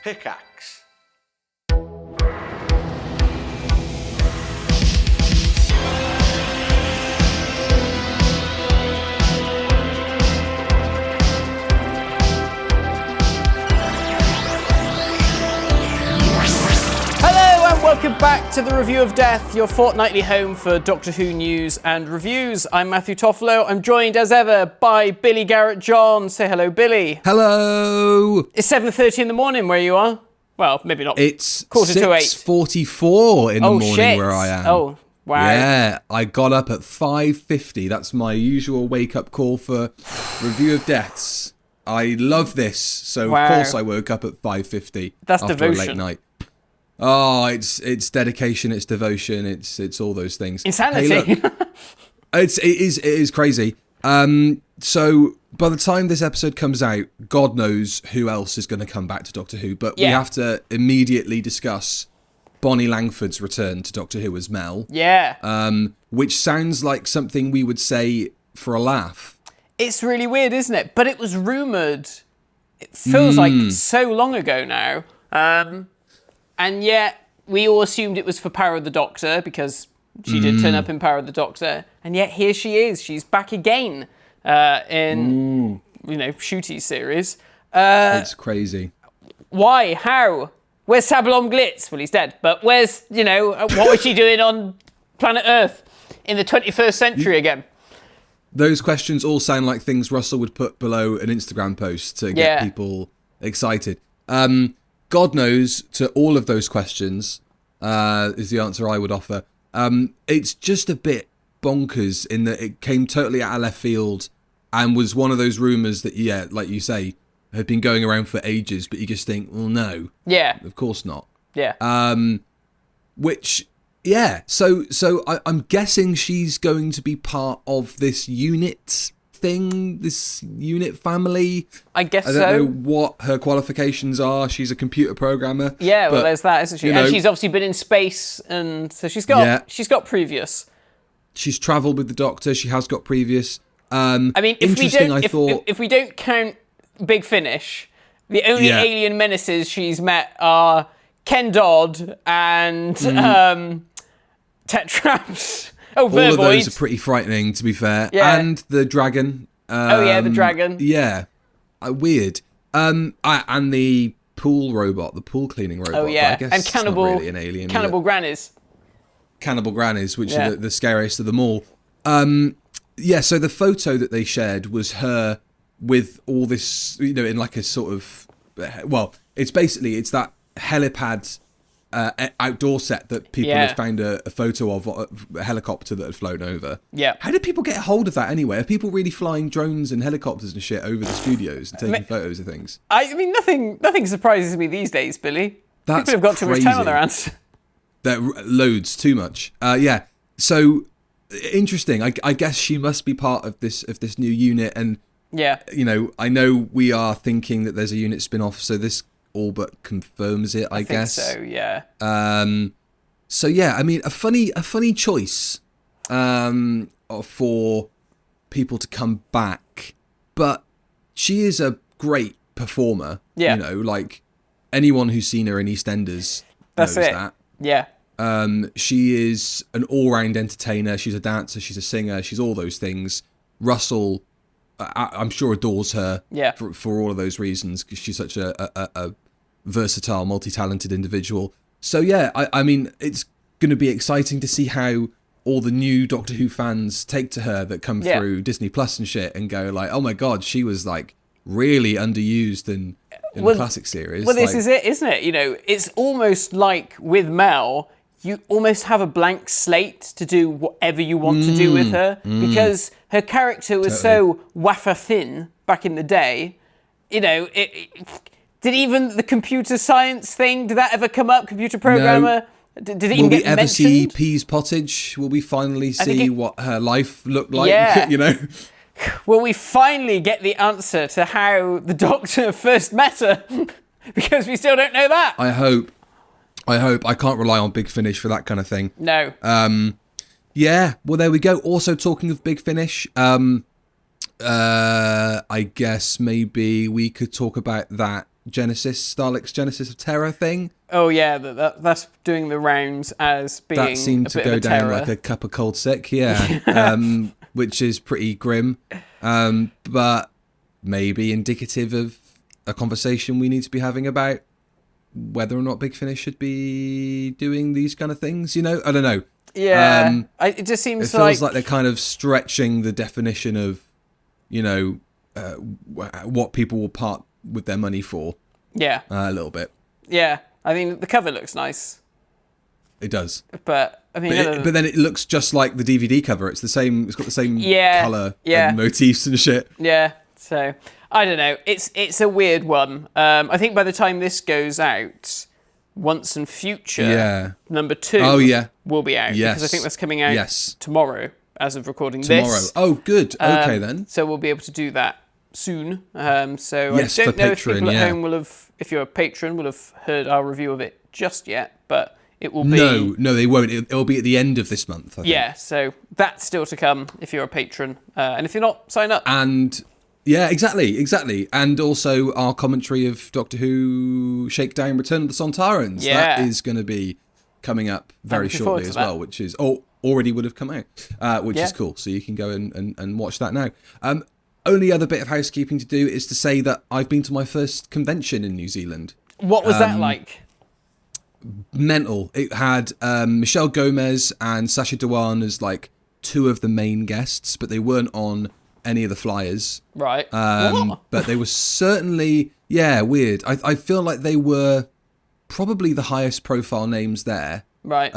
Pickaxe. Welcome back to the Review of Death, your fortnightly home for Doctor Who news and reviews. I'm Matthew Toffolo. I'm joined as ever by Billy Garrett-John. Say hello, Billy. Hello. It's 7:30 in the morning where you are. Well, maybe not. It's quarter to 8. 6:44 in the morning shit. where I am. Oh, wow. Yeah, I got up at 5:50. That's my usual wake-up call for Review of Deaths. I love this, so Wow. of course I woke up at 5:50 That's after devotion. a late night. Oh, it's dedication, it's devotion, it's all those things. Insanity. Hey, look, it is crazy. So by the time this episode comes out, God knows who else is going to come back to Doctor Who. But we have to immediately discuss Bonnie Langford's return to Doctor Who as Mel. Yeah. Which sounds like something we would say for a laugh. It's really weird, isn't it? But it was rumoured. It feels like so long ago now. And yet, we all assumed it was for Power of the Doctor, because she did turn up in Power of the Doctor. And yet, here she is. She's back again in, Shooty's series. It's crazy. Why? How? Where's Sabalom Glitz? Well, he's dead. But where's, what was she doing on planet Earth in the 21st century again? Those questions all sound like things Russell would put below an Instagram post to get people excited. God knows to all of those questions is the answer I would offer. It's just a bit bonkers in that it came totally out of left field and was one of those rumours that, like you say, had been going around for ages, but you just think, well, no. Yeah. Of course not. Yeah. So I'm guessing she's going to be part of this unit thing, this unit family. I guess so. I don't know what her qualifications are. She's a computer programmer. Yeah, well, there's that, isn't she? And she's obviously been in space, and so she's got previous. She's travelled with the Doctor. She has got previous. I mean, if we don't count Big Finish, the only alien menaces she's met are Ken Dodd and Tetraps. Oh, Vervoid. All of those are pretty frightening, to be fair. Yeah. And the dragon. The dragon. Yeah. Weird. And the pool robot, the pool cleaning robot. Oh, yeah. I guess and Cannibal, it's not really an alien, Cannibal Grannies. Cannibal Grannies, which are the scariest of them all. So the photo that they shared was her with all this, in like a sort of... Well, it's that helipad... outdoor set that people had found a photo of a helicopter that had flown over. Yeah. How did people get a hold of that anyway? Are people really flying drones and helicopters and shit over the studios and taking photos of things? I mean, nothing surprises me these days, Billy. That's people have got too much time on their hands. Loads, too much. So interesting. I guess she must be part of this new unit, and I know we are thinking that there's a unit spin-off, so this all but confirms it, I guess. So, yeah. I mean, a funny choice for people to come back, but she is a great performer. Yeah. Like anyone who's seen her in EastEnders knows that. Yeah. She is an all-round entertainer. She's a dancer. She's a singer. She's all those things. Russell, I'm sure, adores her. Yeah. For all of those reasons, because she's such a versatile, multi-talented individual. So I mean, it's going to be exciting to see how all the new Doctor Who fans take to her that come through Disney Plus and shit, and go like, oh my god, she was like really underused in the classic series. Well, this is it, isn't it? It's almost like with Mel, you almost have a blank slate to do whatever you want to do with her, because her character was so wafer thin back in the day. Did even the computer science thing, did that ever come up? Computer programmer? No. Did it even get mentioned? Will we ever see Pease Pottage? Will we finally see what her life looked like? Yeah. Will we finally get the answer to how the Doctor first met her? Because we still don't know that. I hope. I can't rely on Big Finish for that kind of thing. No. Well, there we go. Also, talking of Big Finish, I guess maybe we could talk about that Starlink's Genesis of Terror thing. Oh yeah, that's doing the rounds as being that seemed a to bit go of a down terror. like a cup of cold sick, which is pretty grim, but maybe indicative of a conversation we need to be having about whether or not Big Finish should be doing these kind of things. I don't know. Yeah, it just seems it feels like they're kind of stretching the definition of what people will part with their money for. Yeah, a little bit. Yeah, I mean the cover looks nice. It does, but I mean, but then it looks just like the DVD cover. It's the same. It's got the same color and motifs and shit. Yeah, so I don't know. It's a weird one. I think by the time this goes out, Once and Future number 2 will be out. Yes. Because I think that's coming out tomorrow as of recording this. Oh, good. Okay, then. So we'll be able to do that soon. So yes, I don't know if Patreon, people at home will have, if you're a patron, will have heard our review of it just yet, but it will be... No, they won't. It'll be at the end of this month, I think. Yeah, so that's still to come if you're a patron. And if you're not, sign up. And... yeah, exactly. And also our commentary of Doctor Who Shakedown Return of the Sontarans. Yeah. That is going to be coming up very shortly as well, which is already would have come out, which is cool. So you can go and watch that now. Only other bit of housekeeping to do is to say that I've been to my first convention in New Zealand. What was that like? Mental. It had Michelle Gomez and Sacha Dhawan as like two of the main guests, but they weren't on any of the flyers. Right. But they were certainly, weird. I feel like they were probably the highest profile names there. Right.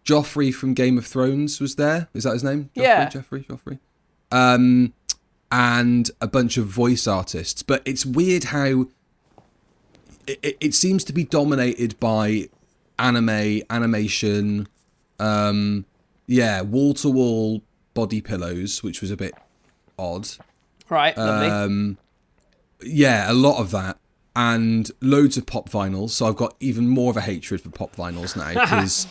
Joffrey from Game of Thrones was there. Is that his name? Joffrey. And a bunch of voice artists. But it's weird how it seems to be dominated by animation, wall-to-wall body pillows, which was a bit odd. Right, lovely. A lot of that. And loads of pop vinyls. So I've got even more of a hatred for pop vinyls now because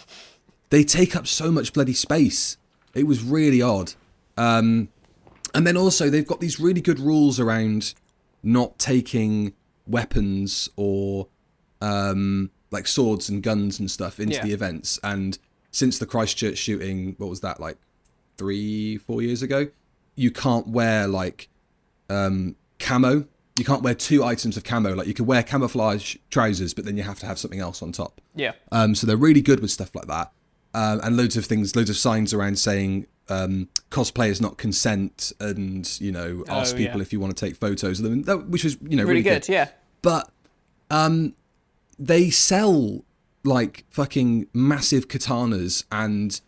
they take up so much bloody space. It was really odd. And then also they've got these really good rules around not taking weapons or like swords and guns and stuff into the events. And since the Christchurch shooting, what was that, like 3-4 years ago? You can't wear like camo. You can't wear 2 items of camo. Like you could wear camouflage trousers, but then you have to have something else on top. Yeah. So they're really good with stuff like that. And loads of signs around saying cosplay is not consent, and ask people if you want to take photos of them, which was really good. Yeah. But they sell like fucking massive katanas and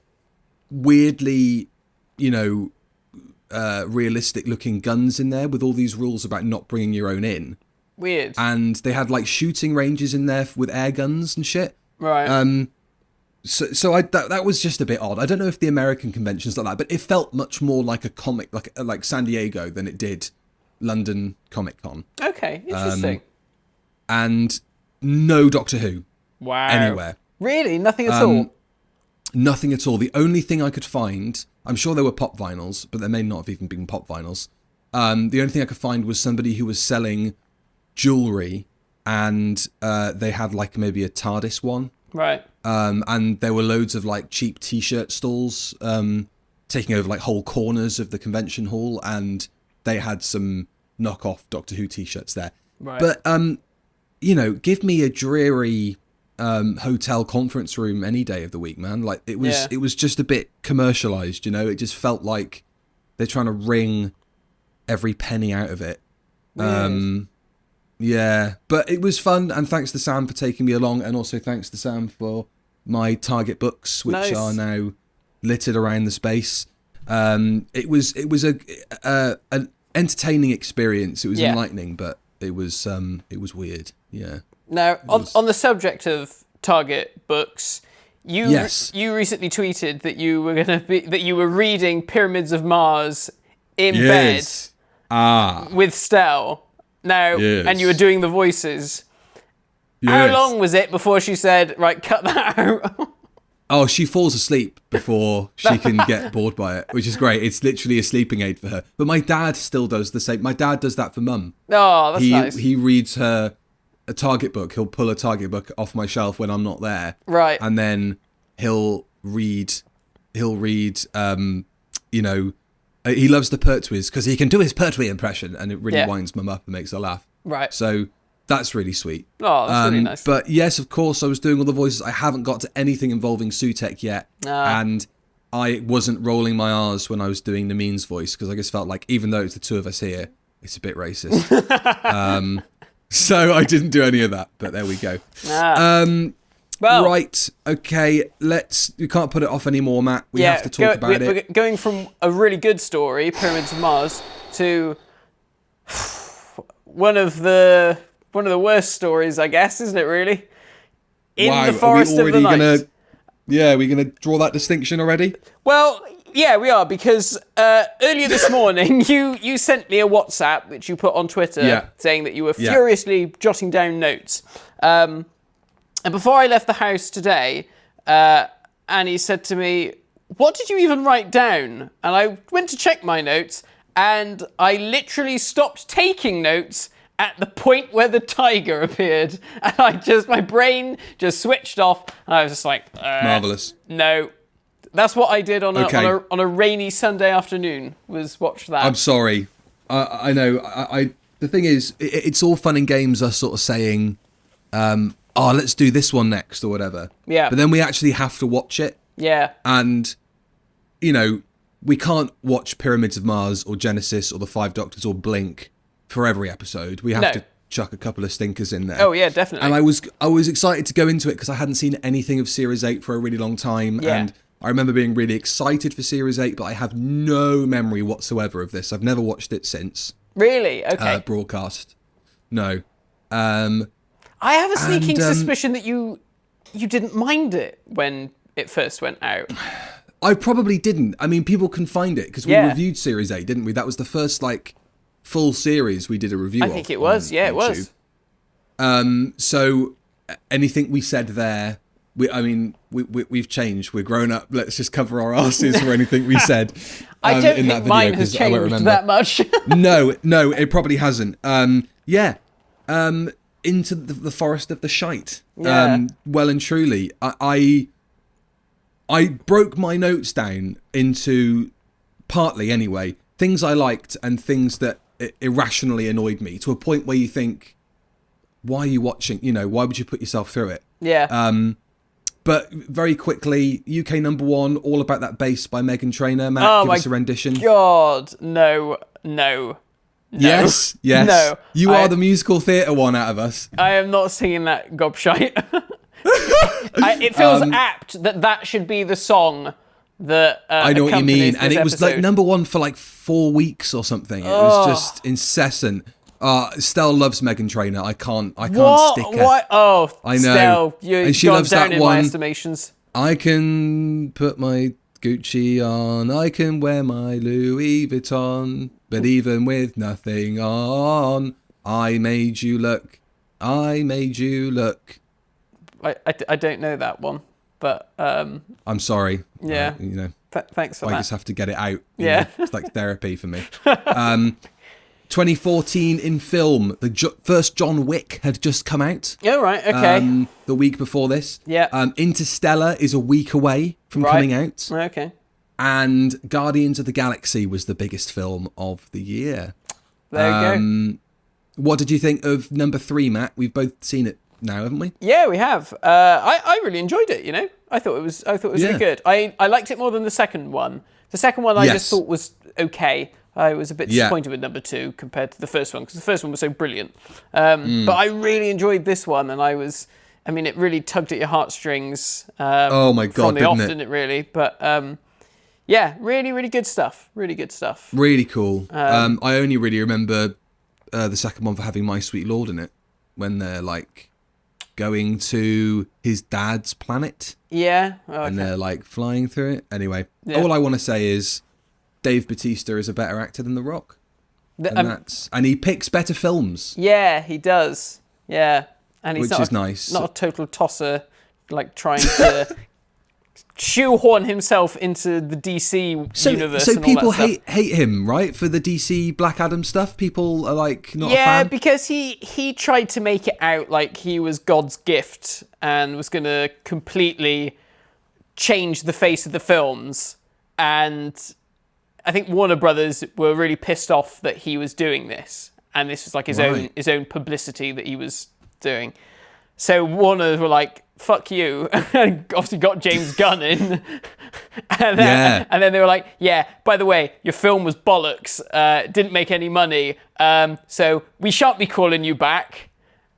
weirdly, realistic looking guns in there with all these rules about not bringing your own in. Weird. And they had like shooting ranges in there with air guns and shit. Right. So that was just a bit odd. I don't know if the American convention's like that, but it felt much more like a comic, like San Diego than it did London Comic Con. Okay, interesting. And no Doctor Who. Wow. Anywhere. Really? Nothing at all? Nothing at all. The only thing I could find, I'm sure there were pop vinyls, but there may not have even been pop vinyls. The only thing I could find was somebody who was selling jewellery, and they had like maybe a TARDIS one. Right. And there were loads of like cheap t-shirt stalls taking over like whole corners of the convention hall, and they had some knockoff Doctor Who t-shirts there. Right. But give me a dreary hotel conference room any day of the week, man. Like it was just a bit commercialized, It just felt like they're trying to wring every penny out of it. Weird. Yeah, but it was fun, and thanks to Sam for taking me along, and also thanks to Sam for my Target books, which are now littered around the space. It was an entertaining experience. It was enlightening, but it was weird. Yeah. Now, on the subject of Target books, you recently tweeted that you were reading Pyramids of Mars in bed with Stell. Now, and you were doing the voices. Yes. How long was it before she said, right, cut that out? Oh, she falls asleep before she can get bored by it, which is great. It's literally a sleeping aid for her. But my dad still does the same. My dad does that for Mum. Oh, that's nice. He reads her a Target book. He'll pull a Target book off my shelf when I'm not there. Right. And then he'll read, he loves the Pertwee because he can do his Pertwee impression, and it really winds mum up and makes her laugh. Right. So that's really sweet. Oh, that's really nice. But yes, of course, I was doing all the voices. I haven't got to anything involving Sutek yet. And I wasn't rolling my R's when I was doing the Means voice, because I just felt like, even though it's the two of us here, it's a bit racist. So I didn't do any of that, but there we go. Well, right, okay, we can't put it off anymore, Matt. We have to talk about it. We're going from a really good story, Pyramids of Mars, to one of the worst stories, I guess, isn't it, really? In the Forest of the Night. Are we going to draw that distinction already? Well, yeah, we are, because earlier this morning, you sent me a WhatsApp, which you put on Twitter, saying that you were furiously jotting down notes. And before I left the house today, Annie said to me, "What did you even write down?" And I went to check my notes, and I literally stopped taking notes at the point where the tiger appeared. And my brain just switched off, and I was just like, Marvellous. No. That's what I did on a rainy Sunday afternoon, was watch that. I'm sorry. I know. The thing is, it's all fun and games, us sort of saying, let's do this one next or whatever. Yeah. But then we actually have to watch it. Yeah. And, we can't watch Pyramids of Mars or Genesis or The Five Doctors or Blink for every episode. We have to chuck a couple of stinkers in there. Oh, yeah, definitely. And I was excited to go into it because I hadn't seen anything of Series 8 for a really long time. Yeah. And I remember being really excited for Series 8, but I have no memory whatsoever of this. I've never watched it since. Really? Okay. Broadcast. No. I have a sneaking suspicion that you didn't mind it when it first went out. I probably didn't. I mean, people can find it because we reviewed Series 8, didn't we? That was the first, full series we did a review of. I think it was. Yeah, YouTube. it was. So anything we said there, we've changed. We're grown up. Let's just cover our asses for anything we said. I don't in think that video, mine has changed that much. No, it probably hasn't. Into the forest of the shite. Yeah. Well and truly, I broke my notes down into, partly anyway, things I liked and things that irrationally annoyed me, to a point where you think, why are you watching? Why would you put yourself through it? Yeah. But very quickly, UK #1, All About That Bass by Meghan Trainor. Matt, give us a rendition. God, no. Yes. No. You are the musical theatre one out of us. I am not singing that gobshite. It feels apt that should be the song that I know what you mean. And it was episode. #1 for 4 weeks or something. It was just incessant. Stell loves Meghan Trainor. I can't stick her. What? Oh, I know. Stell, and she loves down that in one. my estimations. I can put my Gucci on. I can wear my Louis Vuitton. But even with nothing on, I made you look. I made you look. I don't know that one, but I'm sorry. Yeah. Thanks for that. I just have to get it out. Yeah. It's like therapy for me. 2014 in film, the first John Wick had just come out. Oh, right, okay. The week before this. Yeah. Interstellar is a week away from coming out. Okay. And Guardians of the Galaxy was the biggest film of the year. There you go. What did you think of #3, Matt? We've both seen it now, haven't we? Yeah, we have. I really enjoyed it, I thought it was really good. I liked it more than the second one. The second one I just thought was okay. I was a bit disappointed with #2 compared to the first one, because the first one was so brilliant. But I really enjoyed this one, and it really tugged at your heartstrings. Oh my God, from the off, didn't it? didn't it really? But really, really good stuff. Really good stuff. Really cool. I only really remember the second one for having My Sweet Lord in it, when they're going to his dad's planet. Yeah. Oh, okay. And they're flying through it. Anyway, all I want to say is Dave Bautista is a better actor than The Rock. And he picks better films. Yeah, he does. Yeah. And he's which is nice. Not a total tosser, trying to shoehorn himself into the DC universe. So and people all that stuff. hate him, right, for the DC Black Adam stuff. People are like not a Yeah, fan. because he tried to make it out like he was God's gift and was going to completely change the face of the films. And I think Warner Brothers were really pissed off that he was doing this, and this was like his own publicity that he was doing. So Warner were like, "Fuck you!" and obviously got James Gunn in, and then they were like, "Yeah, by the way, your film was bollocks. Didn't make any money. So we shan't be calling you back."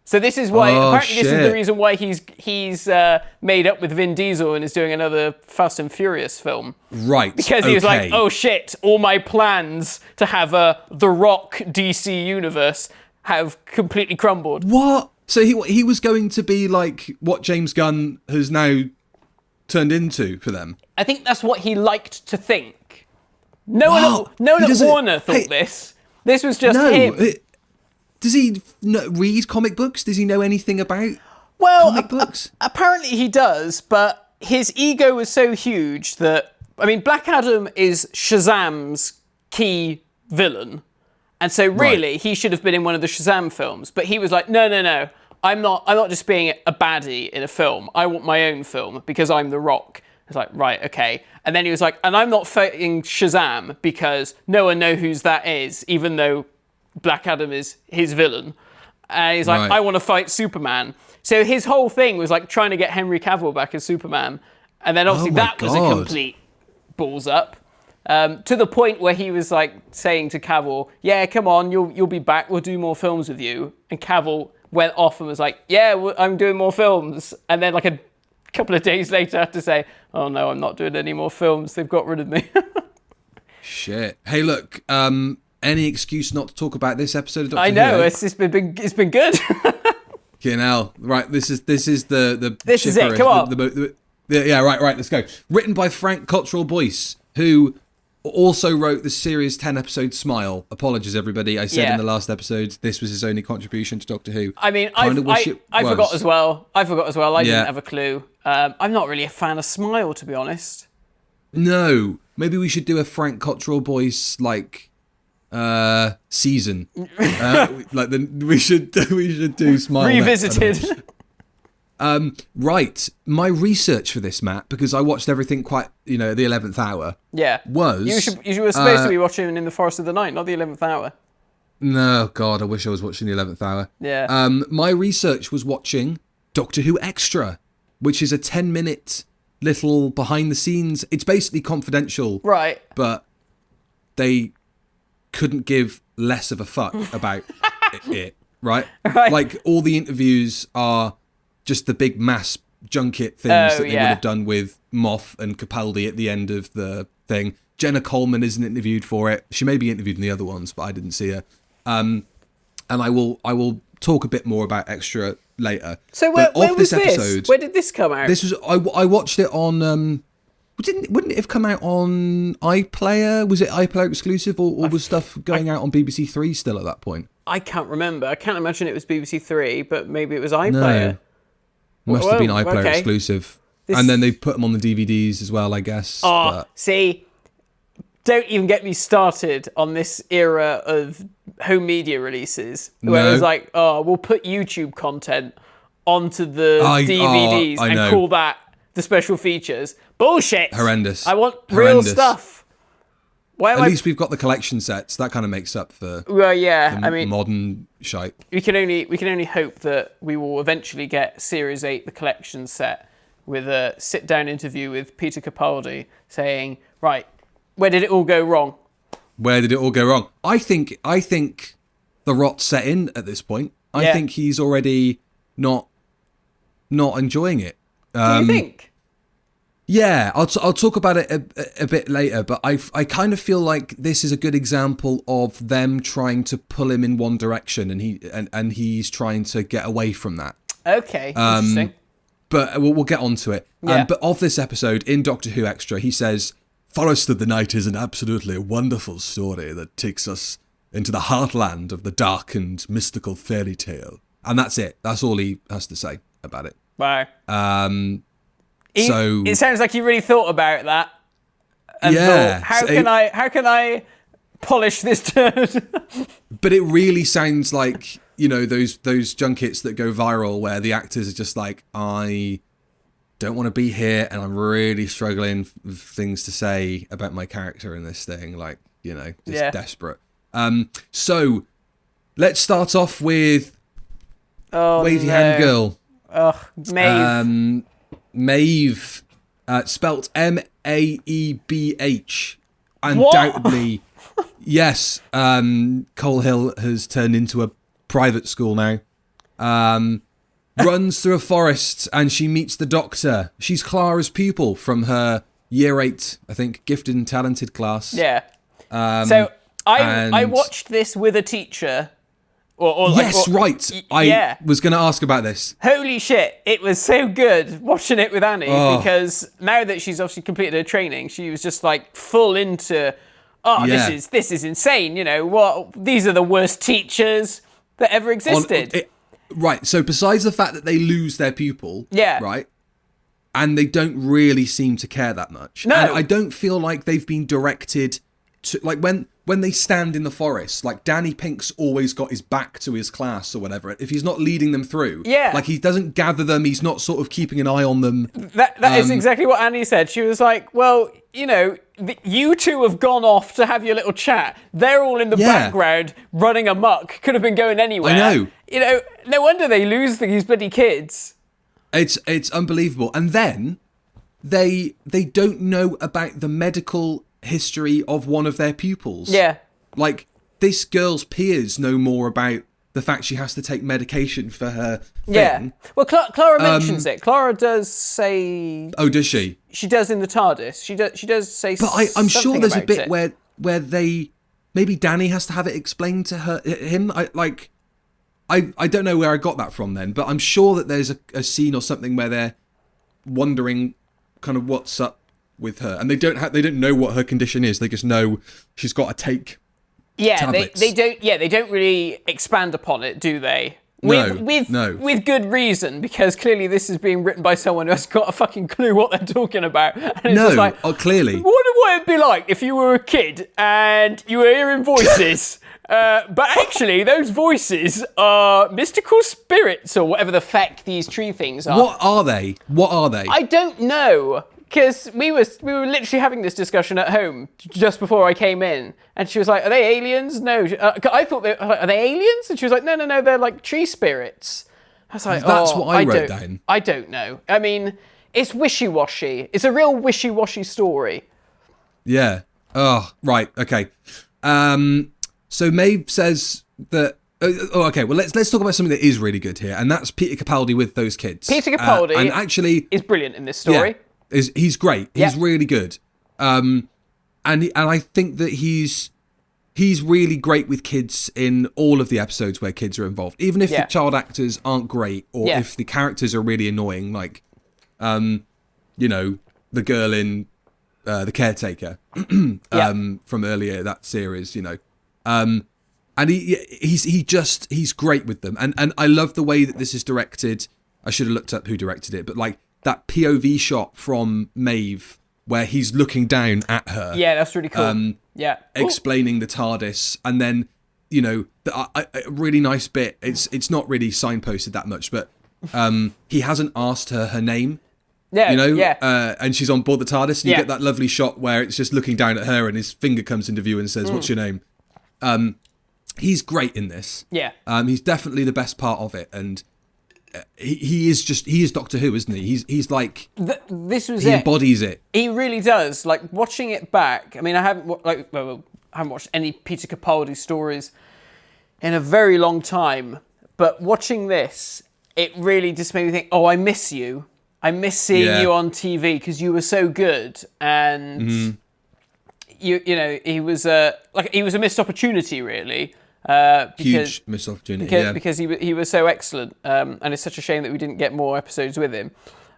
So this is why apparently this is the reason why he's made up with Vin Diesel and is doing another Fast and Furious film. Right. Because he was like, "Oh shit, all my plans to have a The Rock DC universe have completely crumbled." What? So he was going to be like what James Gunn has now turned into for them. I think that's what he liked to think. No one at Warner thought this. This was just him. Does he read comic books? Does he know anything about comic books? Apparently he does, but his ego was so huge that, I mean, Black Adam is Shazam's key villain. And so really, he should have been in one of the Shazam films. But he was like, no, I'm not just being a baddie in a film. I want my own film because I'm The Rock. It's like, right, okay. And then he was like, and I'm not fighting Shazam because no one knows who that is, even though Black Adam is his villain. And he's like, I want to fight Superman. So his whole thing was like trying to get Henry Cavill back as Superman. And then obviously that was a complete balls up. To the point where he was like saying to Cavill, "Yeah, come on, you'll be back. We'll do more films with you." And Cavill went off and was like, "Yeah, I'm doing more films." And then like a couple of days later, had to say, "Oh no, I'm not doing any more films. They've got rid of me." Shit. Hey, look. Any excuse not to talk about this episode of Doctor Who? I know it's been good. Okay, now right. This is the This is it. Come on. Yeah, right. Let's go. Written by Frank Cottrell Boyce, who also wrote the series 10 episode Smile. Apologies, everybody. I said in the last episode this was his only contribution to Doctor Who. I mean, I forgot as well. I didn't have a clue. I'm not really a fan of Smile, to be honest. No, maybe we should do a Frank Cottrell Boyce season. We should do Smile Revisited. Right. My research for this, Matt, because I watched everything quite, the 11th hour. Yeah. You were supposed to be watching In the Forest of the Night, not the 11th hour. No, God, I wish I was watching the 11th hour. Yeah. My research was watching Doctor Who Extra, which is a 10-minute little behind the scenes. It's basically confidential. Right. But they couldn't give less of a fuck about it, right? Like, all the interviews are just the big mass junket things that they would have done with Moff and Capaldi at the end of the thing. Jenna Coleman isn't interviewed for it. She may be interviewed in the other ones, but I didn't see her. And I will talk a bit more about Extra later. So where was this? Where did this come out? This was I watched it on. Wouldn't it have come out on iPlayer? Was it iPlayer exclusive, or was stuff going out on BBC Three still at that point? I can't remember. I can't imagine it was BBC Three, but maybe it was iPlayer. No. Must have been iPlayer exclusive. And then they put them on the DVDs as well, I guess. See, don't even get me started on this era of home media releases where it was like, we'll put YouTube content onto the DVDs and call that the special features. Bullshit. Horrendous. I want real stuff. At least we've got the collection sets. That kind of makes up for modern shite. We can only hope that we will eventually get Series 8, the collection set, with a sit-down interview with Peter Capaldi saying, right, where did it all go wrong? Where did it all go wrong? I think the rot's set in at this point. I think he's already not enjoying it. Do you think? Yeah, I'll talk about it a bit later, but I kind of feel like this is a good example of them trying to pull him in one direction, and he's trying to get away from that. Okay, interesting. But we'll get onto it. Yeah. But of this episode, in Doctor Who Extra, he says, "Forest of the Night is an absolutely wonderful story that takes us into the heartland of the dark and mystical fairy tale." And that's it. That's all he has to say about it. Wow. It sounds like you really thought about that. And yeah. thought, how can I polish this turd? But it really sounds like, those junkets that go viral where the actors are just like, I don't want to be here and I'm really struggling with things to say about my character in this thing. Like, just desperate. So let's start off with Wavy Hand Girl. Oh, Maeve. Maeve, spelt Maebh. Undoubtedly, yes. Coal Hill has turned into a private school now. Runs through a forest and she meets the Doctor. She's Clara's pupil from her year 8, I think, gifted and talented class. Yeah. So I watched this with a teacher. Right. I was going to ask about this. Holy shit, it was so good watching it with Annie because now that she's obviously completed her training, she was just like full into, this is insane. These are the worst teachers that ever existed. Right. So besides the fact that they lose their pupil, right, and they don't really seem to care that much. No, and I don't feel like they've been directed to, like, when they stand in the forest, like Danny Pink's always got his back to his class or whatever. If he's not leading them through, like he doesn't gather them, he's not sort of keeping an eye on them. That is exactly what Annie said. She was like, well, you two have gone off to have your little chat. They're all in the background running amok. Could have been going anywhere. I know. No wonder they lose these bloody kids. It's unbelievable. And then they don't know about the medical history of one of their pupils. Yeah. Like, this girl's peers know more about the fact she has to take medication for her thing. Yeah. Well, Clara mentions it. Clara does say... Oh, does she? She does in the TARDIS. She does say But I'm sure there's a bit it. where they... Maybe Danny has to have it explained to him. I don't know where I got that from then, but I'm sure that there's a scene or something where they're wondering kind of what's up with her, and they don't know what her condition is. They just know she's got to take tablets. They don't really expand upon it, do they? With good reason, because clearly this is being written by someone who has got a fucking clue what they're talking about. And it's just like, clearly. What would it be like if you were a kid and you were hearing voices, but actually those voices are mystical spirits or whatever the feck these tree things are. What are they? I don't know. Because we were literally having this discussion at home just before I came in, and she was like, "Are they aliens?" No, I thought are they aliens? And she was like, "No, they're like tree spirits." I was like, "That's what I wrote down." I don't know. I mean, it's wishy-washy. It's a real wishy-washy story. Yeah. Oh, right. Okay. So Maeve says that. Okay. Well, let's talk about something that is really good here, and that's Peter Capaldi with those kids. Peter Capaldi and actually is brilliant in this story. Yeah. He's great. He's really good. And I think that he's really great with kids in all of the episodes where kids are involved. Even if the child actors aren't great, or if the characters are really annoying, like the girl in The Caretaker from earlier that series, and he's great with them. And I love the way that this is directed. I should have looked up who directed it, but like that POV shot from Maeve where he's looking down at her. Yeah, that's really cool. Explaining the TARDIS, and then a really nice bit. It's not really signposted that much, but he hasn't asked her name. Yeah, and she's on board the TARDIS, and you get that lovely shot where it's just looking down at her, and his finger comes into view and says, "What's your name?" He's great in this. Yeah. He's definitely the best part of it, and he is Doctor Who, isn't he? He's like he embodies it. He really does. Like, watching it back. I mean, I haven't watched any Peter Capaldi stories in a very long time, but watching this, it really just made me think, oh, I miss you. I miss seeing you on TV because you were so good, and he was a missed opportunity, really. Huge missed opportunity. Because he was so excellent, and it's such a shame that we didn't get more episodes with him.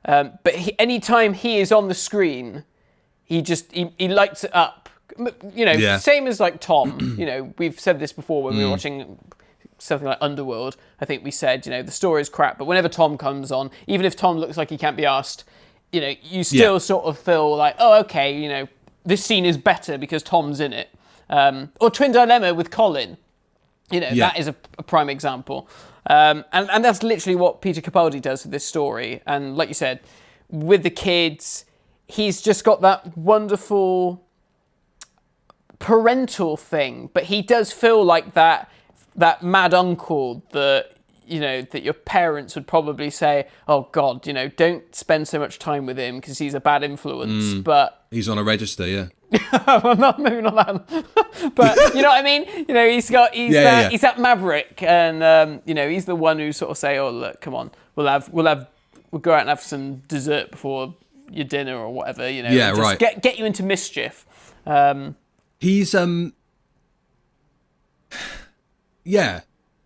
But anytime he is on the screen, he lights it up. Same as like Tom. We've said this before when we were watching something like Underworld. I think we said, the story's crap, but whenever Tom comes on, even if Tom looks like he can't be asked, you still sort of feel like, oh, okay, this scene is better because Tom's in it. Or Twin Dilemma with Colin. That is a prime example. And that's literally what Peter Capaldi does with this story. And like you said, with the kids, he's just got that wonderful parental thing, but he does feel like that mad uncle that your parents would probably say, oh God, don't spend so much time with him because he's a bad influence. But he's on a register, yeah. Well, maybe not that, but you know what I mean. He's that maverick, and he's the one who sort of say, oh look, come on, we'll go out and have some dessert before your dinner or whatever. Just right. Get you into mischief. He's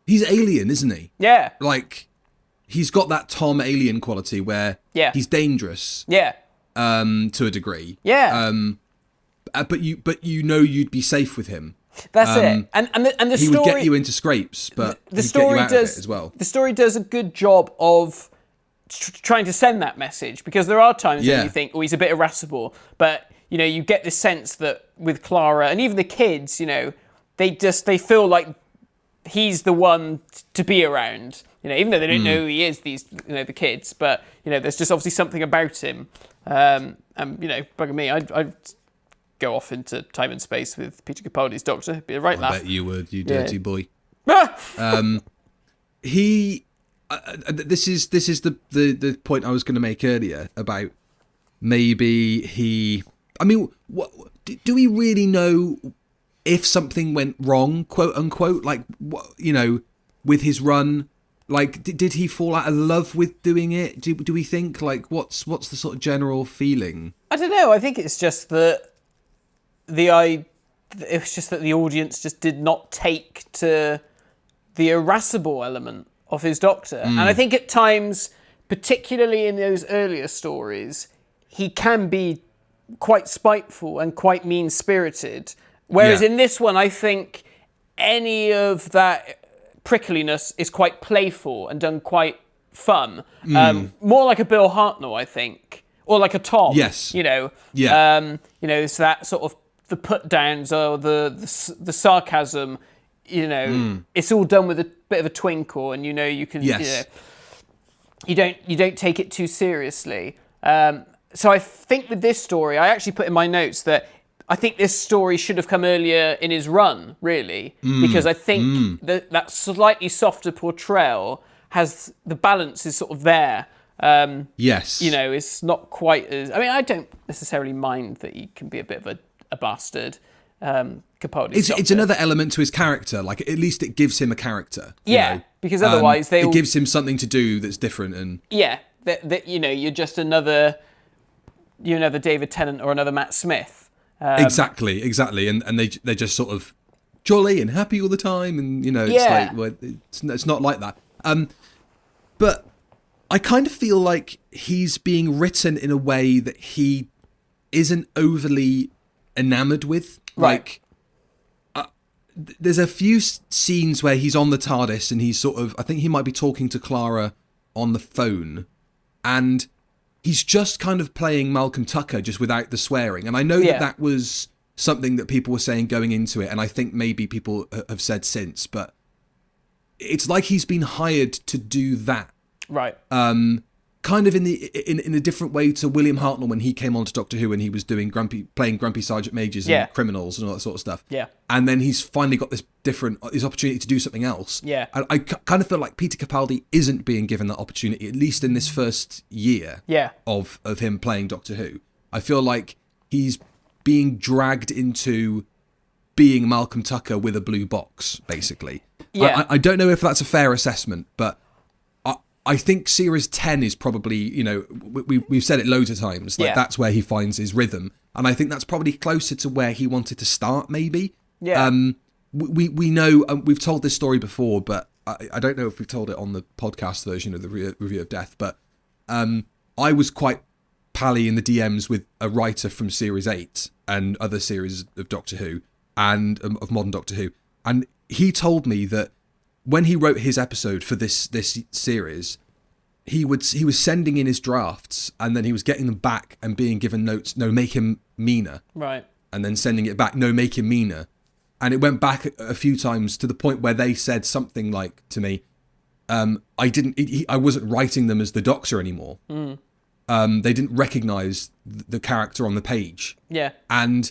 he's alien, isn't he? Yeah. Like, he's got that Tom alien quality where he's dangerous. Yeah. To a degree. Yeah. But you'd be safe with him. That's it. And the he story would get you into scrapes, but the story get you out of it as well. The story does a good job of trying to send that message, because there are times when you think, oh, he's a bit irascible, but you get this sense that with Clara and even the kids, they feel like he's the one to be around. Even though they don't know who he is, the kids, but there's just obviously something about him. And bugging me, I'd go off into time and space with Peter Capaldi's Doctor. It'd be a right laugh. I bet you would, you dirty boy. He. This is the point I was going to make earlier about maybe he. I mean, do we really know if something went wrong, quote unquote? Like, with his run, like, did he fall out of love with doing it? Do we think, like, what's the sort of general feeling? I don't know. I think it's just that the audience just did not take to the irascible element of his Doctor. And I think at times, particularly in those earlier stories, he can be quite spiteful and quite mean-spirited. Whereas in this one, I think any of that prickliness is quite playful and done quite fun. More like a Bill Hartnell, I think. Or like a Tom. Yes. It's that sort of the put-downs or the sarcasm. It's all done with a bit of a twinkle, and you can. Yes. You don't take it too seriously. So I think with this story, I actually put in my notes that I think this story should have come earlier in his run, really, because I think that slightly softer portrayal has the balance is sort of there. Yes. It's not quite as. I mean, I don't necessarily mind that he can be a bit of a bastard. Capaldi's it's another element to his character. Like, at least it gives him a character. Because otherwise it gives him something to do that's different. And you're just another David Tennant or another Matt Smith. Exactly, and they're just sort of jolly and happy all the time, and it's not like that. But I kind of feel like he's being written in a way that he isn't overly enamored with. Right. Like, there's a few scenes where he's on the TARDIS and he's sort of, I think he might be talking to Clara on the phone, and he's just kind of playing Malcolm Tucker, just without the swearing. And I know that was something that people were saying going into it, and I think maybe people have said since, but it's like he's been hired to do that. Right. Kind of in a different way to William Hartnell when he came on to Doctor Who and he was doing playing Grumpy Sergeant Majors and criminals and all that sort of stuff. Yeah. And then he's finally got this opportunity to do something else. Yeah. I kind of feel like Peter Capaldi isn't being given that opportunity, at least in this first year of him playing Doctor Who. I feel like he's being dragged into being Malcolm Tucker with a blue box, basically. Yeah. I don't know if that's a fair assessment, but I think series 10 is probably, we've said it loads of times, like that's where he finds his rhythm. And I think that's probably closer to where he wanted to start, maybe. Yeah. We know, we've told this story before, but I don't know if we've told it on the podcast version of the Review of Death, but I was quite pally in the DMs with a writer from series 8 and other series of Doctor Who and of modern Doctor Who. And he told me that when he wrote his episode for this series, he was sending in his drafts, and then he was getting them back and being given notes. No, make him meaner. Right. And then sending it back. No, make him meaner. And it went back a few times to the point where they said something like to me, I wasn't writing them as the Doctor anymore. They didn't recognise the character on the page. Yeah. And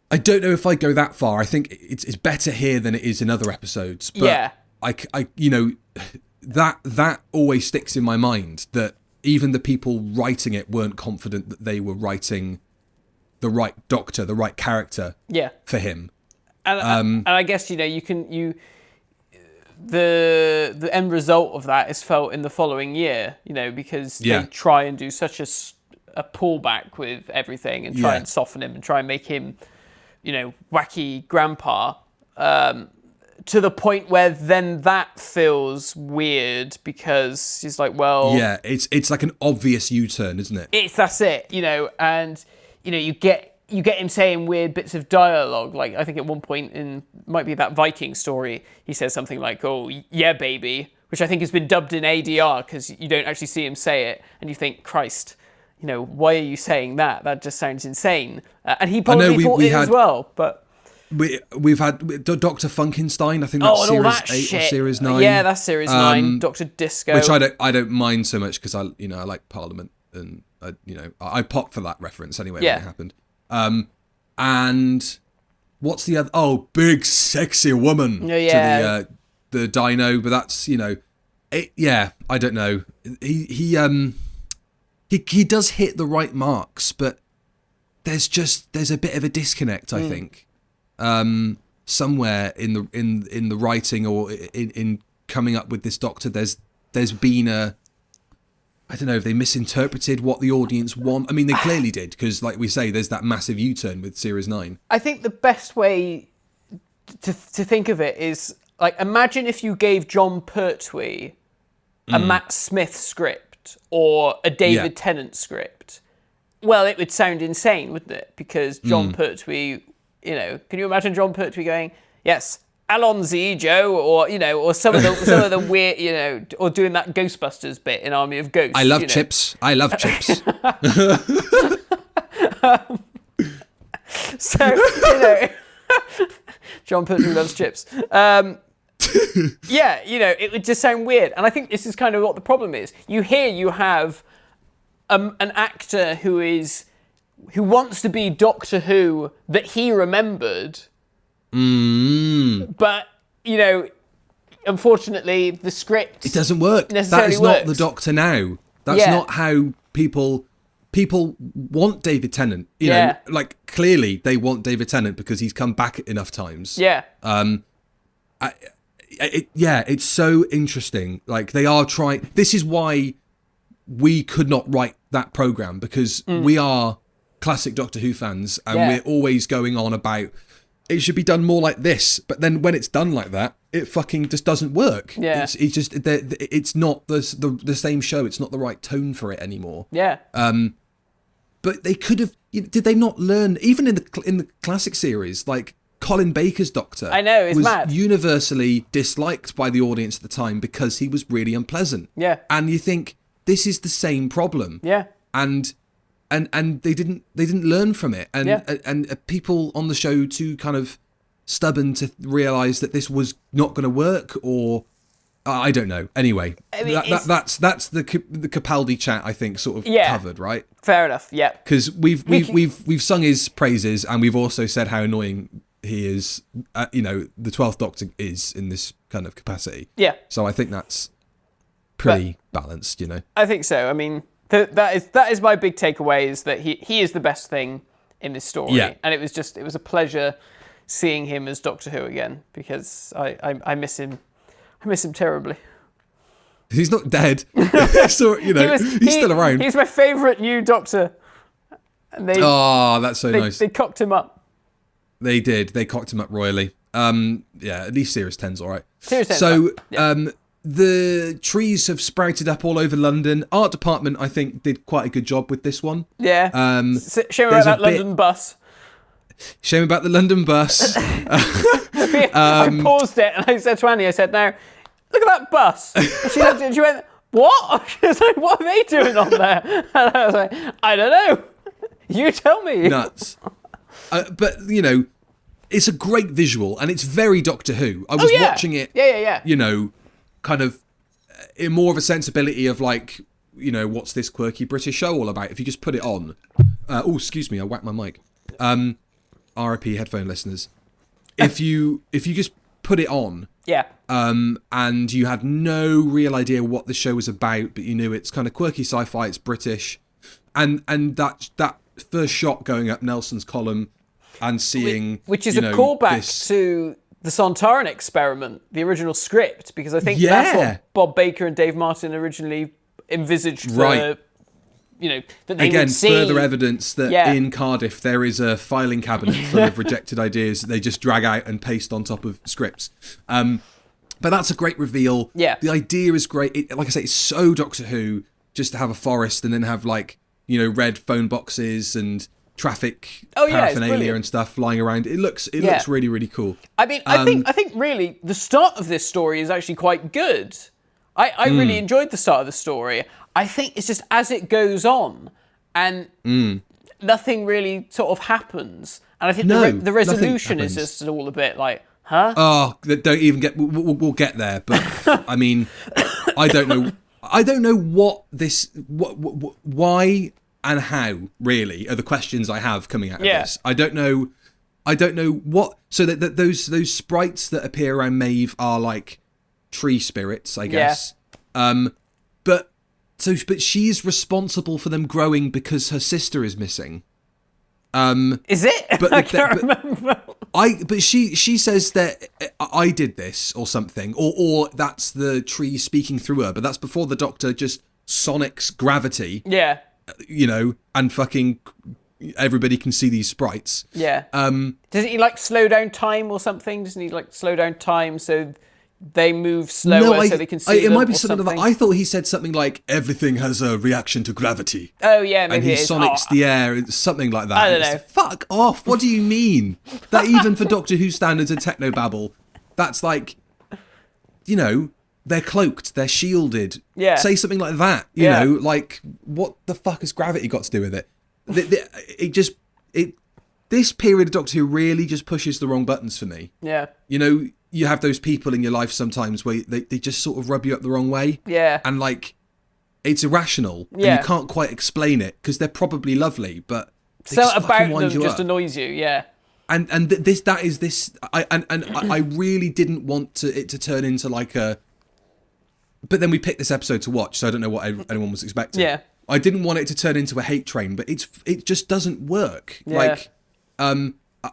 I don't know if I go that far. I think it's better here than it is in other episodes. But yeah. I that always sticks in my mind, that even the people writing it weren't confident that they were writing the right Doctor, the right character for him. And I guess, the end result of that is felt in the following year, because they try and do such a pullback with everything and try and soften him and try and make him, wacky grandpa, to the point where then that feels weird because he's like, well... Yeah, it's like an obvious U-turn, isn't it? That's it, and, you get him saying weird bits of dialogue. Like, I think at one point might be that Viking story, he says something like, oh, yeah, baby, which I think has been dubbed in ADR because you don't actually see him say it. And you think, Christ, why are you saying that? That just sounds insane. And he probably thought it as well, but... We've had Dr. Funkenstein, I think that's Series 8 or Series 9. Yeah, that's Series 9, Dr. Disco. Which I don't mind so much because I like Parliament, and I popped for that reference anyway when it happened. And what's the other? Oh, big sexy woman to the Dino, but that's I don't know. He does hit the right marks, but there's a bit of a disconnect, I think, somewhere in the writing or in coming up with this Doctor. There's been I don't know if they misinterpreted what the audience want. I mean, they clearly did, because, like we say, there's that massive U-turn with Series 9. I think the best way to think of it is, like, imagine if you gave John Pertwee a Matt Smith script or a David Tennant script. Well, it would sound insane, wouldn't it? Because John Pertwee, can you imagine John Pertwee going, yes, Alonzi, Joe, or some of the weird, or doing that Ghostbusters bit in Army of Ghosts. I love chips. I love chips. So, John Pertwee loves chips. It would just sound weird. And I think this is kind of what the problem is. You have an actor who wants to be Doctor Who that he remembered. But, unfortunately, the script... It doesn't work. That is not the Doctor now. That's not how people want David Tennant. You know, like, clearly they want David Tennant because he's come back enough times. Yeah. It's so interesting. Like, they are trying... This is why we could not write that programme, because we are classic Doctor Who fans, and we're always going on about... It should be done more like this, but then when it's done like that, it fucking just doesn't work. Yeah, it's not the same show. It's not the right tone for it anymore. Yeah. But they could have. Did they not learn? Even in the classic series, like Colin Baker's Doctor, I know, it's was mad. Universally disliked by the audience at the time because he was really unpleasant. Yeah. And you think this is the same problem. Yeah. And they didn't learn from it, and people on the show too kind of stubborn to realise that this was not going to work, or I don't know. Anyway, I mean, that's the Capaldi chat, I think, sort of covered, right? Fair enough. Yeah. Because we've sung his praises, and we've also said how annoying he is. The 12th Doctor is in this kind of capacity. Yeah. So I think that's pretty balanced. I think so. I mean. That is my big takeaway, is that he is the best thing in this story, and it was a pleasure seeing him as Doctor Who again, because I miss him terribly. He's not dead, so he's still around. He's my favourite new Doctor. And that's so nice. They cocked him up. They did. They cocked him up royally. At least Series 10's all right. Series 10's so the trees have sprouted up all over London. Art department, I think, did quite a good job with this one. Yeah. Shame about that London bus. Shame about the London bus. I paused it and I said to Annie, now, look at that bus. And she looked at it and she went, what? It's like, what are they doing on there? And I was like, I don't know. You tell me. Nuts. But, you know, it's a great visual, and it's very Doctor Who. I was watching it, you know, kind of in more of a sensibility of like, you know, what's this quirky British show all about? If you just put it on. Oh, excuse me, I whacked my mic. RIP headphone listeners. If you just put it on, and you had no real idea what the show was about, but you knew it's kind of quirky sci-fi, it's British, and that first shot going up Nelson's column and seeing, which is a callback to the Sontaran Experiment, the original script, because I think that's what Bob Baker and Dave Martin originally envisaged for, you know, that they would see. Further evidence that in Cardiff there is a filing cabinet full of rejected ideas that they just drag out and paste on top of scripts. But that's a great reveal. Yeah. The idea is great. Like I say, it's so Doctor Who just to have a forest and then have, like, you know, red phone boxes and traffic paraphernalia and stuff lying around. It looks really, really cool. I mean, I think really the start of this story is actually quite good. I really enjoyed the start of the story. I think it's just as it goes on and nothing really sort of happens. And I think the resolution is just all a bit like, huh? Oh, don't even get... We'll get there. But, I mean, I don't know what this... why and how, really, are the questions I have coming out of this. I don't know what... So that those sprites that appear around Maeve are like tree spirits, I guess. But she's responsible for them growing because her sister is missing. Is it? But I can't remember. But she says that I did this or something, or that's the tree speaking through her. But that's before the Doctor just sonics gravity. Yeah. You know, and fucking everybody can see these sprites. Yeah. Doesn't he like slow down time or something? Doesn't he like slow down time so they move slower so they can see them? It might be something like that. I thought he said something like everything has a reaction to gravity. Oh yeah, maybe and he it is. sonics the air, something like that. I don't know. Fuck off! What do you mean? That even for Doctor Who standards and technobabble, that's like, you know, they're cloaked, they're shielded. Yeah. Say something like that. You know, like what the fuck has gravity got to do with it? This period of Doctor Who really just pushes the wrong buttons for me. Yeah. You know, you have those people in your life sometimes where they just sort of rub you up the wrong way. Yeah. And like, it's irrational. Yeah. And you can't quite explain it because they're probably lovely, but they so just about fucking wind them you just up. annoys you. Yeah. And I really didn't want it to turn into like a. But then we picked this episode to watch, so I don't know what anyone was expecting. Yeah. I didn't want it to turn into a hate train, but it just doesn't work. Yeah. Like,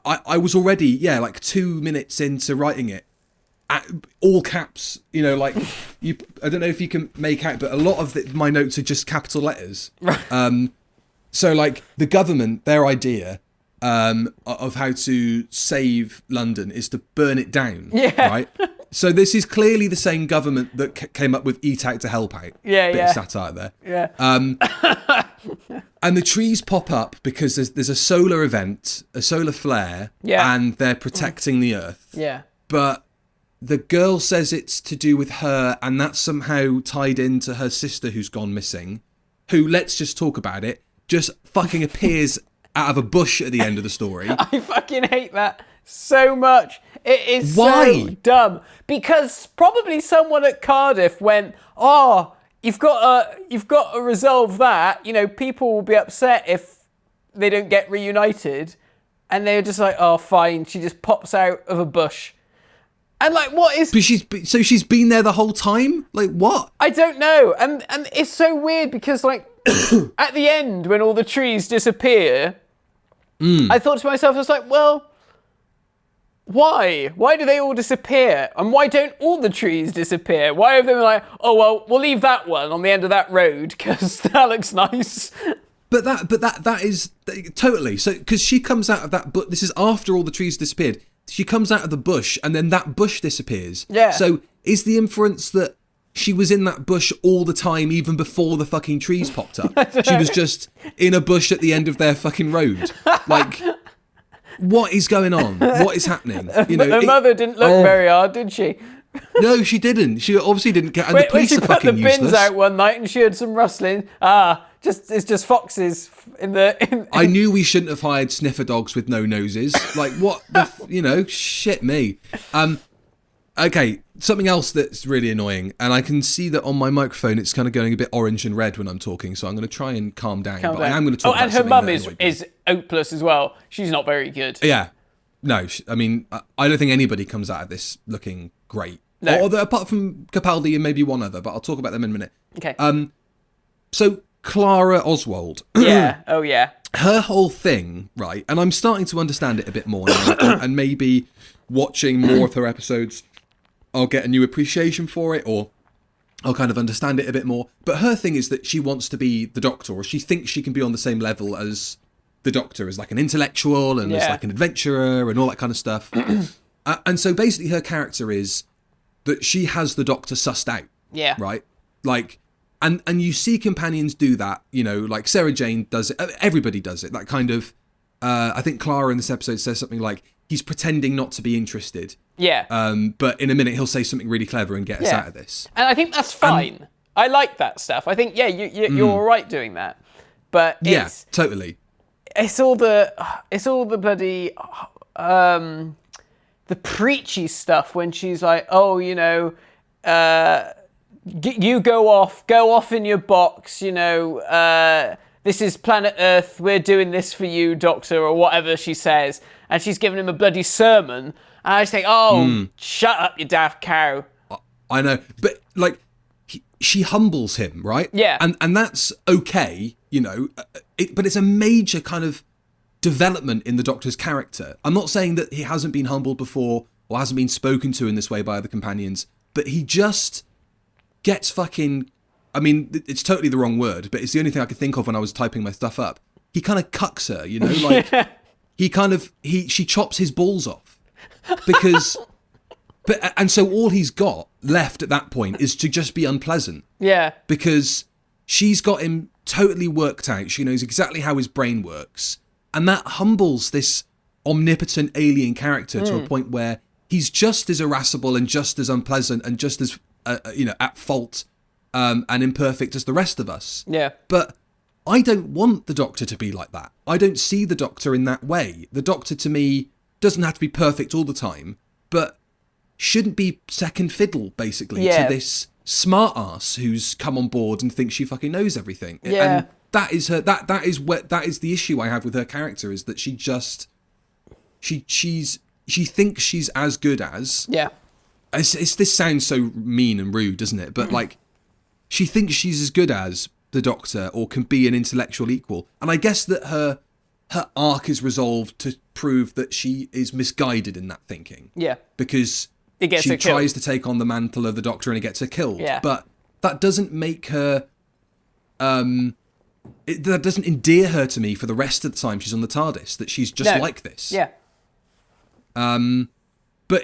I was already like 2 minutes into writing it, all caps. You know, like I don't know if you can make out, but a lot of my notes are just capital letters. Right. So like the government, their idea of how to save London is to burn it down. Yeah. Right. So this is clearly the same government that came up with Eat Out to Help Out. Yeah, Bit of satire there. Yeah. And the trees pop up because there's a solar event, a solar flare, and they're protecting the Earth. Yeah. But the girl says it's to do with her, and that's somehow tied into her sister who's gone missing, who, let's just talk about it, just fucking appears out of a bush at the end of the story. I fucking hate that so much. It is Why? so dumb. Because probably someone at Cardiff went, you've got to resolve that. You know, people will be upset if they don't get reunited. And they're just like, oh, fine. She just pops out of a bush. And like, what is... But she's been there the whole time? Like, what? I don't know. And it's so weird because, like, at the end, when all the trees disappear, I thought to myself, I was like, well... Why? Why do they all disappear? And why don't all the trees disappear? Why have they been like, oh, well, we'll leave that one on the end of that road because that looks nice. But that is totally. So, because she comes out of that, but this is after all the trees disappeared. She comes out of the bush and then that bush disappears. Yeah. So is the inference that she was in that bush all the time, even before the fucking trees popped up? She was just in a bush at the end of their fucking road. Like... What is going on? What is happening? You know, the mother didn't look very hard, did she? No, she didn't. She obviously didn't care. And the When police she are put fucking the bins useless. out one night and she heard some rustling. It's just foxes in the. I knew we shouldn't have hired sniffer dogs with no noses. Like, what the, shit me. Okay, something else that's really annoying, and I can see that on my microphone it's kind of going a bit orange and red when I'm talking, so I'm going to try and calm down. I am going to talk about and her something mum that is annoyed me. hopeless as well. She's not very good. Yeah. No, I mean, I don't think anybody comes out of this looking great. No. Although, apart from Capaldi and maybe one other, but I'll talk about them in a minute. Okay. So, Clara Oswald. Yeah. Oh, yeah. Her whole thing, right, and I'm starting to understand it a bit more now, and maybe watching more of her episodes, I'll get a new appreciation for it, or I'll kind of understand it a bit more. But her thing is that she wants to be the Doctor, or she thinks she can be on the same level as the Doctor, as like an intellectual, and as like an adventurer, and all that kind of stuff. And so basically her character is that she has the Doctor sussed out. Yeah. Right? Like, and you see companions do that, like Sarah Jane does it, everybody does it, that kind of, I think Clara in this episode says something like, he's pretending not to be interested. Yeah. But in a minute he'll say something really clever and get us out of this. And I think that's fine. I like that stuff. I think, you're all right doing that. But it's... Yeah, totally. It's all the bloody... the preachy stuff when she's like, you go off in your box, this is planet Earth, we're doing this for you, Doctor, or whatever she says. And she's giving him a bloody sermon. And I just think, shut up, you daft cow. I know, but like, she humbles him, right? Yeah. And that's okay, but it's a major kind of development in the Doctor's character. I'm not saying that he hasn't been humbled before or hasn't been spoken to in this way by other companions, but he just gets fucking... I mean, it's totally the wrong word, but it's the only thing I could think of when I was typing my stuff up. He kind of cucks her, like she chops his balls off because... And so all he's got left at that point is to just be unpleasant. Yeah. Because she's got him totally worked out. She knows exactly how his brain works. And that humbles this omnipotent alien character to a point where he's just as irascible and just as unpleasant and just as, at fault and imperfect as the rest of us. Yeah. But I don't want the Doctor to be like that. I don't see the Doctor in that way. The Doctor, to me, doesn't have to be perfect all the time, but shouldn't be second fiddle, basically, to this smart ass who's come on board and thinks she fucking knows everything. Yeah. And that is her. That is the issue I have with her character, is that she thinks she's as good as. Yeah. This sounds so mean and rude, doesn't it? But like, she thinks she's as good as the Doctor or can be an intellectual equal. And I guess that her arc is resolved to prove that she is misguided in that thinking. Yeah. Because she tries to take on the mantle of the Doctor and it gets her killed. Yeah. But that doesn't make her... that doesn't endear her to me for the rest of the time she's on the TARDIS, that she's just like this. Yeah. But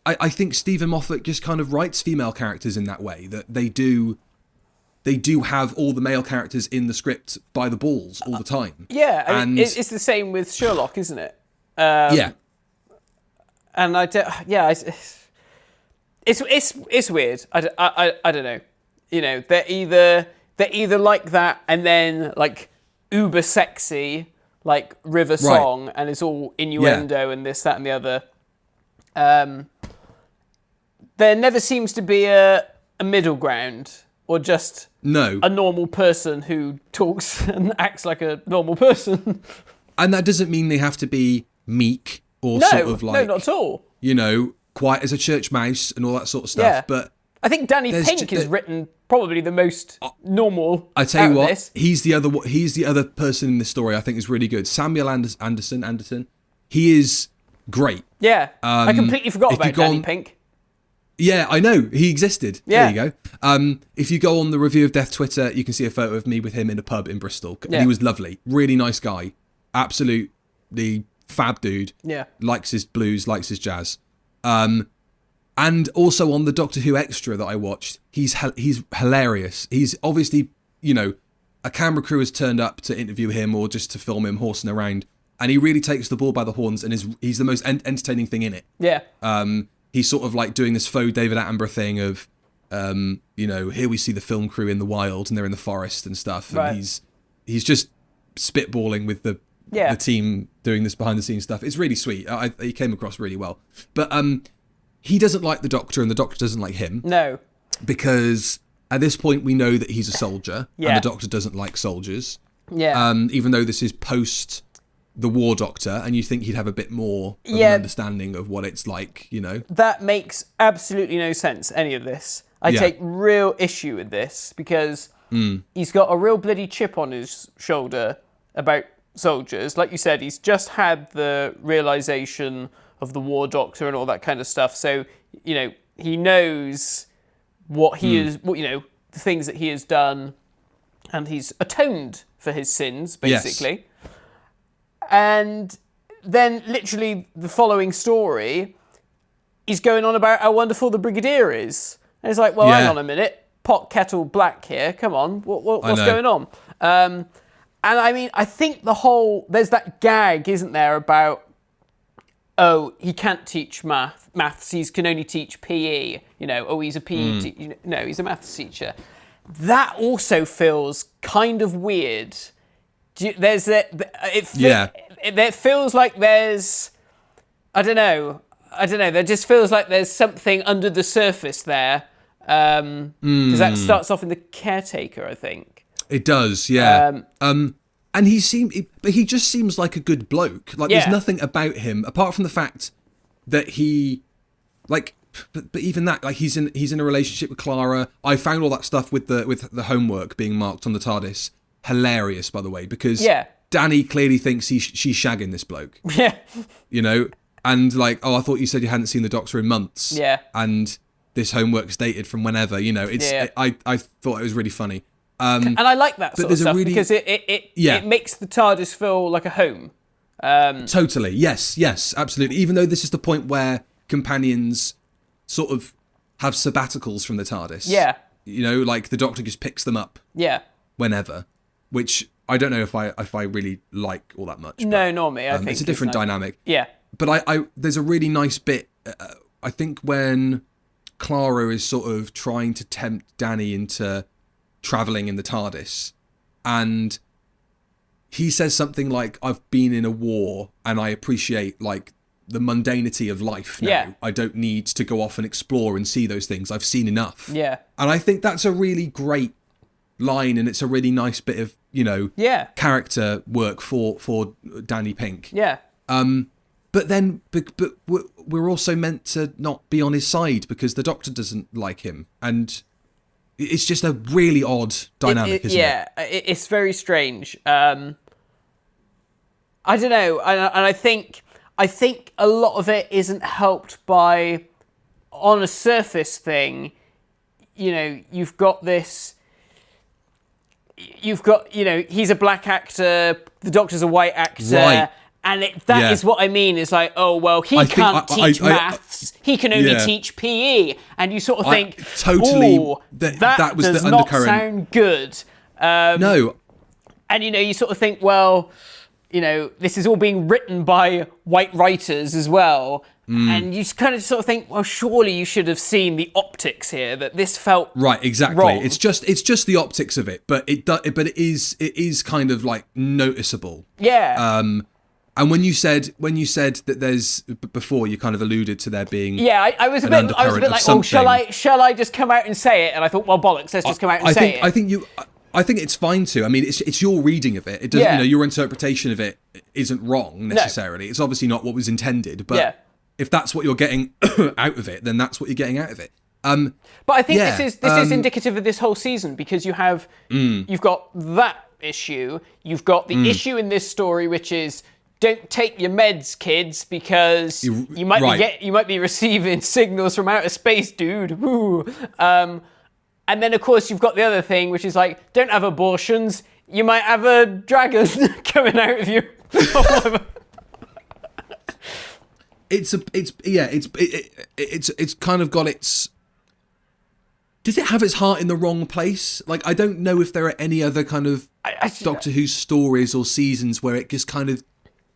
I think Stephen Moffat just kind of writes female characters in that way, that they do have all the male characters in the script by the balls all the time. Yeah, I mean, it's the same with Sherlock, isn't it? Yeah. And it's weird. I don't know. They're either like that and then like uber sexy, like River Song, and it's all innuendo and this, that, and the other. There never seems to be a middle ground, or just a normal person who talks and acts like a normal person. And that doesn't mean they have to be meek or sort of like... No, not at all. Quiet as a church mouse and all that sort of stuff. Yeah. But I think Danny Pink is written probably the most normal. I tell you what, he's the other person in this story I think is really good. Samuel Anderson. He is great. Yeah. I completely forgot about Danny Pink. Yeah, I know. He existed. Yeah. There you go. If you go on the Review of Death Twitter, you can see a photo of me with him in a pub in Bristol. Yeah. He was lovely. Really nice guy. Absolutely fab dude. Yeah. Likes his blues, likes his jazz. And also on the Doctor Who Extra that I watched, he's hilarious. He's obviously, a camera crew has turned up to interview him or just to film him horsing around. And he really takes the bull by the horns and he's the most entertaining thing in it. Yeah. he's sort of like doing this faux David Attenborough thing of, here we see the film crew in the wild and they're in the forest and stuff, and he's just spitballing with the team doing this behind the scenes stuff. It's really sweet. He came across really well, but he doesn't like the Doctor, and the Doctor doesn't like him. No, because at this point we know that he's a soldier, and the Doctor doesn't like soldiers. Yeah. Even though this is post the War Doctor, and you think he'd have a bit more of an understanding of what it's like, That makes absolutely no sense, any of this. I take real issue with this, because he's got a real bloody chip on his shoulder about soldiers. Like you said, he's just had the realisation of the War Doctor and all that kind of stuff. So, he knows what he is, the things that he has done, and he's atoned for his sins, basically. Yes. And then, literally, the following story, he's going on about how wonderful the Brigadier is. And it's like, well, hang on a minute. Pot, kettle, black here. Come on. What's going on? And I mean, I think there's that gag, isn't there, about, he can't teach maths. He can only teach PE. He's a PE teacher. No, he's a maths teacher. That also feels kind of weird. There's that. It feels like there's. I don't know. There just feels like there's something under the surface there. Because that starts off in The Caretaker, I think. It does, yeah. And he just seems like a good bloke. Like there's nothing about him apart from the fact that he, like. But even that, like he's in a relationship with Clara. I found all that stuff with the homework being marked on the TARDIS hilarious, by the way, because Danny clearly thinks she's shagging this bloke. Yeah, and like, I thought you said you hadn't seen the Doctor in months. Yeah, and this homework's dated from whenever. I thought it was really funny. And I like that sort of stuff because it makes the TARDIS feel like a home. Totally, yes, absolutely. Even though this is the point where companions sort of have sabbaticals from the TARDIS. Yeah. Like the Doctor just picks them up. Yeah. Whenever, which I don't know if I really like all that much. No, nor me. I think it's a different dynamic. Yeah. But I there's a really nice bit. I think when Clara is sort of trying to tempt Danny into traveling in the TARDIS, and he says something like, "I've been in a war, and I appreciate like the mundanity of life now. Yeah. I don't need to go off and explore and see those things. I've seen enough." Yeah. And I think that's a really great line, and it's a really nice bit of, character work for Danny Pink. Yeah. But then we're also meant to not be on his side because the Doctor doesn't like him. And it's just a really odd dynamic, isn't it? Yeah, it's very strange. I don't know. And I think a lot of it isn't helped by, on a surface thing, you've got, he's a black actor, the Doctor's a white actor. Right. And that is what I mean, is like, he can't teach maths, he can only teach PE. And you sort of think, that was does the not sound good. No. And, you sort of think, this is all being written by white writers as well. And you kind of sort of think, well, surely you should have seen the optics here, that this felt right. Exactly. Wrong. It's just the optics of it, but it is kind of like noticeable. Yeah. And when you said that there's before, you kind of alluded to there being I was a bit like, shall I just come out and say it? And I thought, well, bollocks, let's just come out and say it. I think it's fine to. I mean, it's your reading of it. It doesn't, your interpretation of it isn't wrong necessarily. No. It's obviously not what was intended, but if that's what you're getting out of it, then that's what you're getting out of it. But I think this is indicative of this whole season, because you've got that issue, you've got the issue in this story, which is, don't take your meds, kids, because you might be receiving signals from outer space, dude. Woo. And then, of course, you've got the other thing, which is like, don't have abortions. You might have a dragon coming out of you. It's kind of got its. Does it have its heart in the wrong place? Like, I don't know if there are any other kind of Doctor Who stories or seasons where it just kind of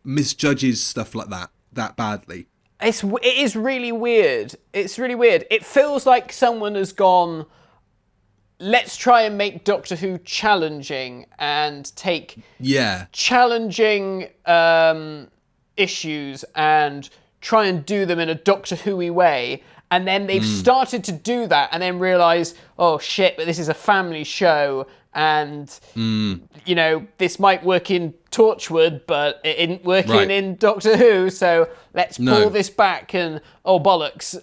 misjudges stuff like that badly. it is really weird. It's really weird. It feels like someone has gone, let's try and make Doctor Who challenging and take challenging issues and try and do them in a Doctor Who-y way. And then they've started to do that and then realise, oh shit, but this is a family show and, you know, this might work in Torchwood, but it isn't working in Doctor Who, so let's pull this back and, oh bollocks,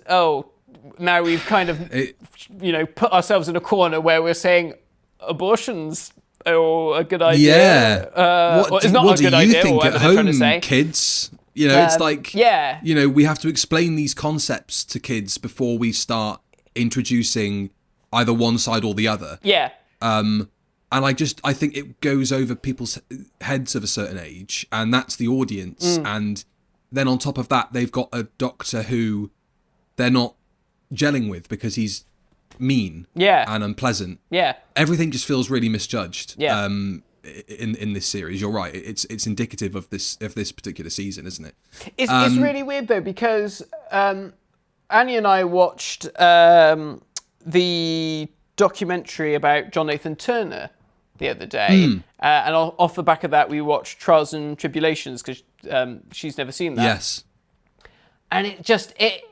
now we've kind of, you know, put ourselves in a corner where we're saying abortion's a good idea. Yeah. It's not a good idea, think or whatever at they're trying to home, say. kids? You know, it's like, yeah. you know, we have to explain these concepts to kids before we start introducing either one side or the other. Yeah. And I think it goes over people's heads of a certain age, and that's the audience. And then on top of that, they've got a Doctor who they're not gelling with because he's mean and unpleasant. Yeah. Everything just feels really misjudged. Yeah. In this series, you're right. It's indicative of this particular season, isn't it? It's really weird though, because Annie and I watched the documentary about John Nathan Turner the other day, and off the back of that, we watched Trials and Tribulations because she's never seen that. Yes, and it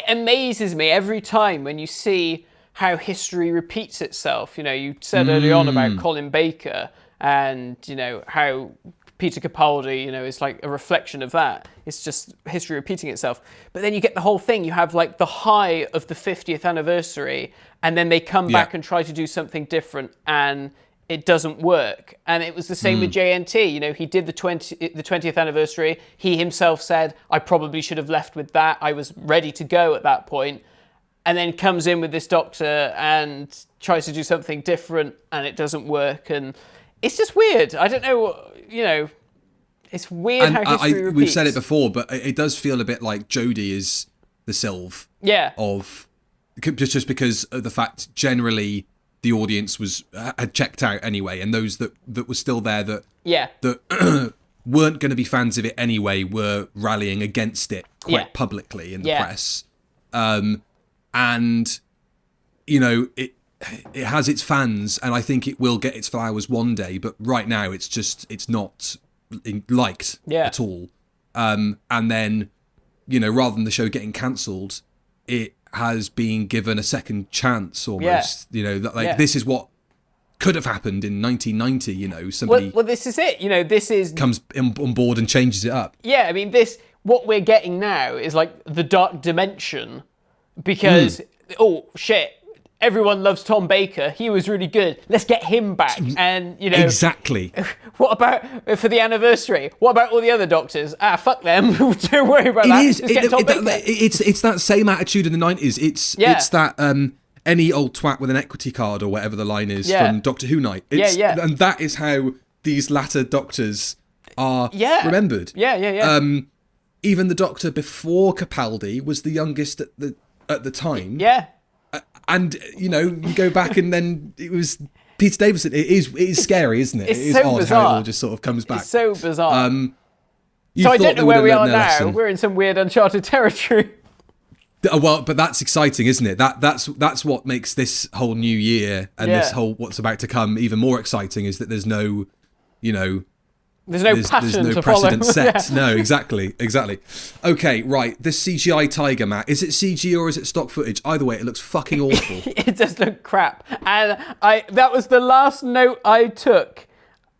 amazes me every time when you see how history repeats itself. You know, you said early on about Colin Baker. And, you know, how Peter Capaldi, you know, is like a reflection of that. It's just history repeating itself. But then you get the whole thing. You have like the high of the 50th anniversary, and then they come back and try to do something different, and it doesn't work. And it was the same with JNT. You know, he did the 20th anniversary. He himself said, I probably should have left with that. I was ready to go at that point. And then comes in with this Doctor and tries to do something different, and it doesn't work. And it's just weird. I don't know, you know, it's weird how history repeats. We've said it before, but it does feel a bit like Jodie is the Sylve. Yeah. Of just because of the fact generally the audience had checked out anyway, and those that were still there that weren't going to be fans of it anyway were rallying against it quite publicly in the press. And you know, it has its fans, and I think it will get its flowers one day, but right now it's not liked at all. And then, you know, rather than the show getting cancelled, it has been given a second chance almost. You know, that this is what could have happened in 1990, you know, somebody well, this is it. You know, this is comes on board and changes it up. Yeah, I mean, what we're getting now is like the dark dimension, because oh shit, everyone loves Tom Baker. He was really good. Let's get him back. And, you know... Exactly. What about, for the anniversary, what about all the other Doctors? Fuck them. Don't worry about that. Just get Tom Baker. It's that same attitude in the 90s. It's that any old twat with an equity card or whatever the line is from Doctor Who Night. And that is how these latter Doctors are remembered. Yeah. Even the Doctor before Capaldi was the youngest at the time. Yeah. And, you know, you go back and then it was Peter Davison. It is scary, isn't it? It's it is so odd bizarre. how it all just sort of comes back. It's so bizarre. So I don't know where we are now. Lesson. We're in some weird uncharted territory. Well, but that's exciting, isn't it? That's what makes this whole new year and this whole what's about to come even more exciting, is that there's no, you know... There's no precedent follow. set. No, exactly. Okay, right. This CGI tiger, Matt. Is it CG or is it stock footage? Either way, it looks fucking awful. It does look crap. And that was the last note I took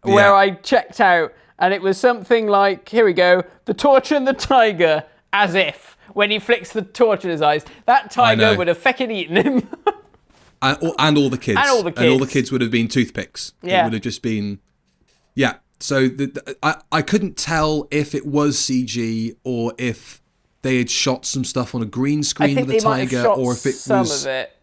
where I checked out, and it was something like, here we go, the torch and the tiger, as if, when he flicks the torch in his eyes, that tiger would have feckin' eaten him. and all the kids. And all the kids. And all the kids would have been toothpicks. Yeah. It would have just been... Yeah. So I couldn't tell if it was CG or if they had shot some stuff on a green screen with the tiger, or if it some was... of it.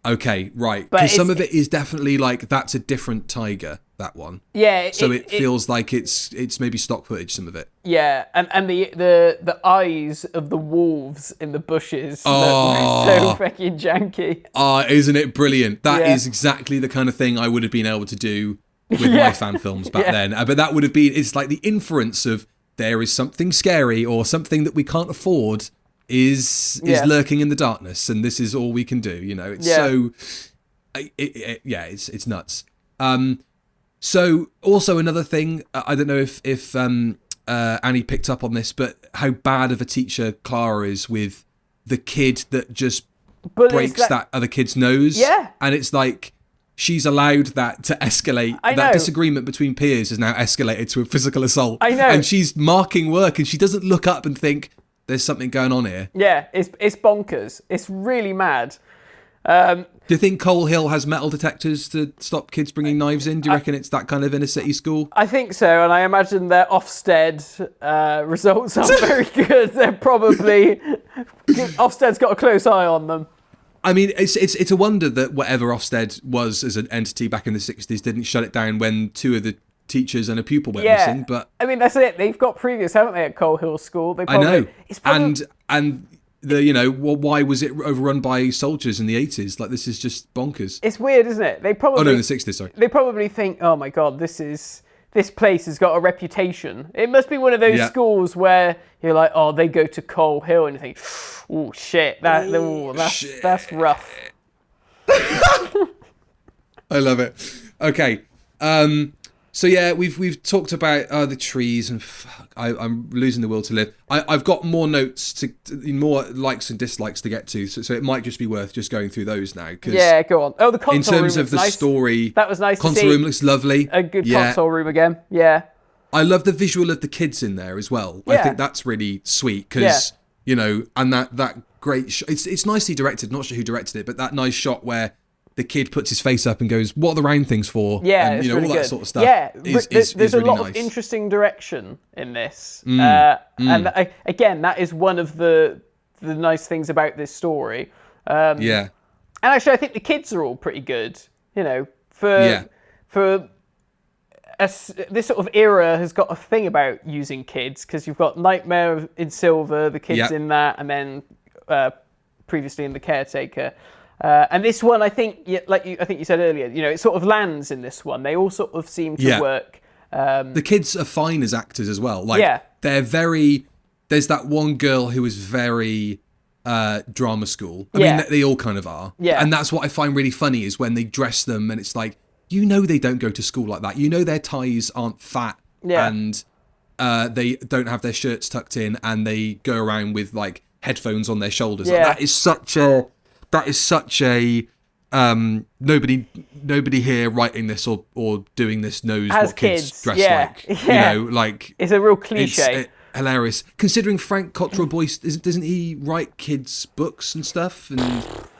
Okay, right. Because some of it is definitely like, that's a different tiger, that one. Yeah. So it feels like it's maybe stock footage, some of it. Yeah, and the eyes of the wolves in the bushes look so fucking janky. Isn't it brilliant? That is exactly the kind of thing I would have been able to do with my fan films back then. But that would have been, it's like the inference of there is something scary or something that we can't afford is lurking in the darkness, and this is all we can do. You know, it's it's nuts. So also another thing, I don't know if Annie picked up on this, but how bad of a teacher Clara is with the kid that just breaks that other kid's nose. Yeah. And it's like, she's allowed that to escalate. That disagreement between peers has now escalated to a physical assault. I know. And she's marking work, and she doesn't look up and think, there's something going on here. Yeah, it's bonkers. It's really mad. Do you think Coal Hill has metal detectors to stop kids bringing knives in? Do you reckon it's that kind of inner city school? I think so, and I imagine their Ofsted results are very good. They're probably... Ofsted's got a close eye on them. I mean, it's a wonder that whatever Ofsted was as an entity back in the 60s didn't shut it down when two of the teachers and a pupil went missing. But I mean, that's it. They've got previous, haven't they, at Coal Hill School? They probably, I know. And why was it overrun by soldiers in the 80s? Like, this is just bonkers. It's weird, isn't it? They probably... Oh, no, in the 60s, sorry. They probably think, oh my God, this place has got a reputation. It must be one of those schools where you're like, oh, they go to Coal Hill, and you think, oh, shit, that's rough. I love it. Okay. So yeah, we've talked about the trees, and I'm losing the will to live. I've got more notes more likes and dislikes to get to, so it might just be worth just going through those now. Yeah, go on. Oh, the console room. In terms of the story, that was nice. Console room looks lovely. A good console room again. Yeah. I love the visual of the kids in there as well. Yeah. I think that's really sweet because and that great. It's nicely directed. Not sure who directed it, but that nice shot where the kid puts his face up and goes, "What are the round things for?" Yeah, and, really all good. That sort of stuff. Yeah, there's really a lot nice. of interesting direction in this, and again, that is one of the nice things about this story. And actually, I think the kids are all pretty good. You know, for this sort of era has got a thing about using kids, because you've got Nightmare in Silver, the kids in that, and then previously in The Caretaker. And this one, I think, I think you said earlier, you know, it sort of lands in this one. They all sort of seem to work. The kids are fine as actors as well. Like, they're very... There's that one girl who is very drama school. I mean, they all kind of are. Yeah. And that's what I find really funny is when they dress them and it's like, you know they don't go to school like that. You know their ties aren't fat and they don't have their shirts tucked in and they go around with, like, headphones on their shoulders. Like, that is such a nobody here writing this or doing this knows as what kids dress like. You know, like, it's a real cliche. It's hilarious. Considering Frank Cottrell Boyce, doesn't he write kids' books and stuff? And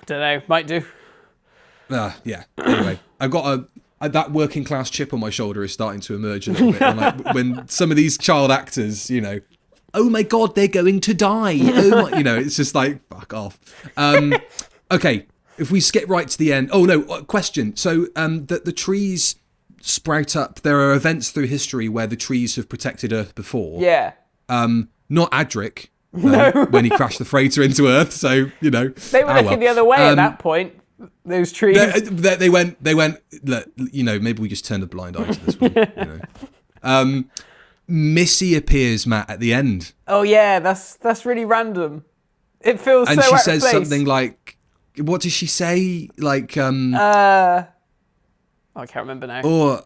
don't know, might do. Yeah. Anyway, I've got that working class chip on my shoulder is starting to emerge a little bit. And like, when some of these child actors, you know, oh my God, they're going to die. Oh my, you know, it's just like, fuck off. Okay, if we skip right to the end. Oh no, question. So the trees sprout up. There are events through history where the trees have protected Earth before. Yeah. Not Adric, when he crashed the freighter into Earth. So, you know. They were looking the other way at that point, those trees. They went, look, you know, maybe we just turned a blind eye to this one. You know. Missy appears, Matt, at the end. Oh yeah, that's really random. It feels and so she out says of place. Something like, what does she say? Like, I can't remember now. Or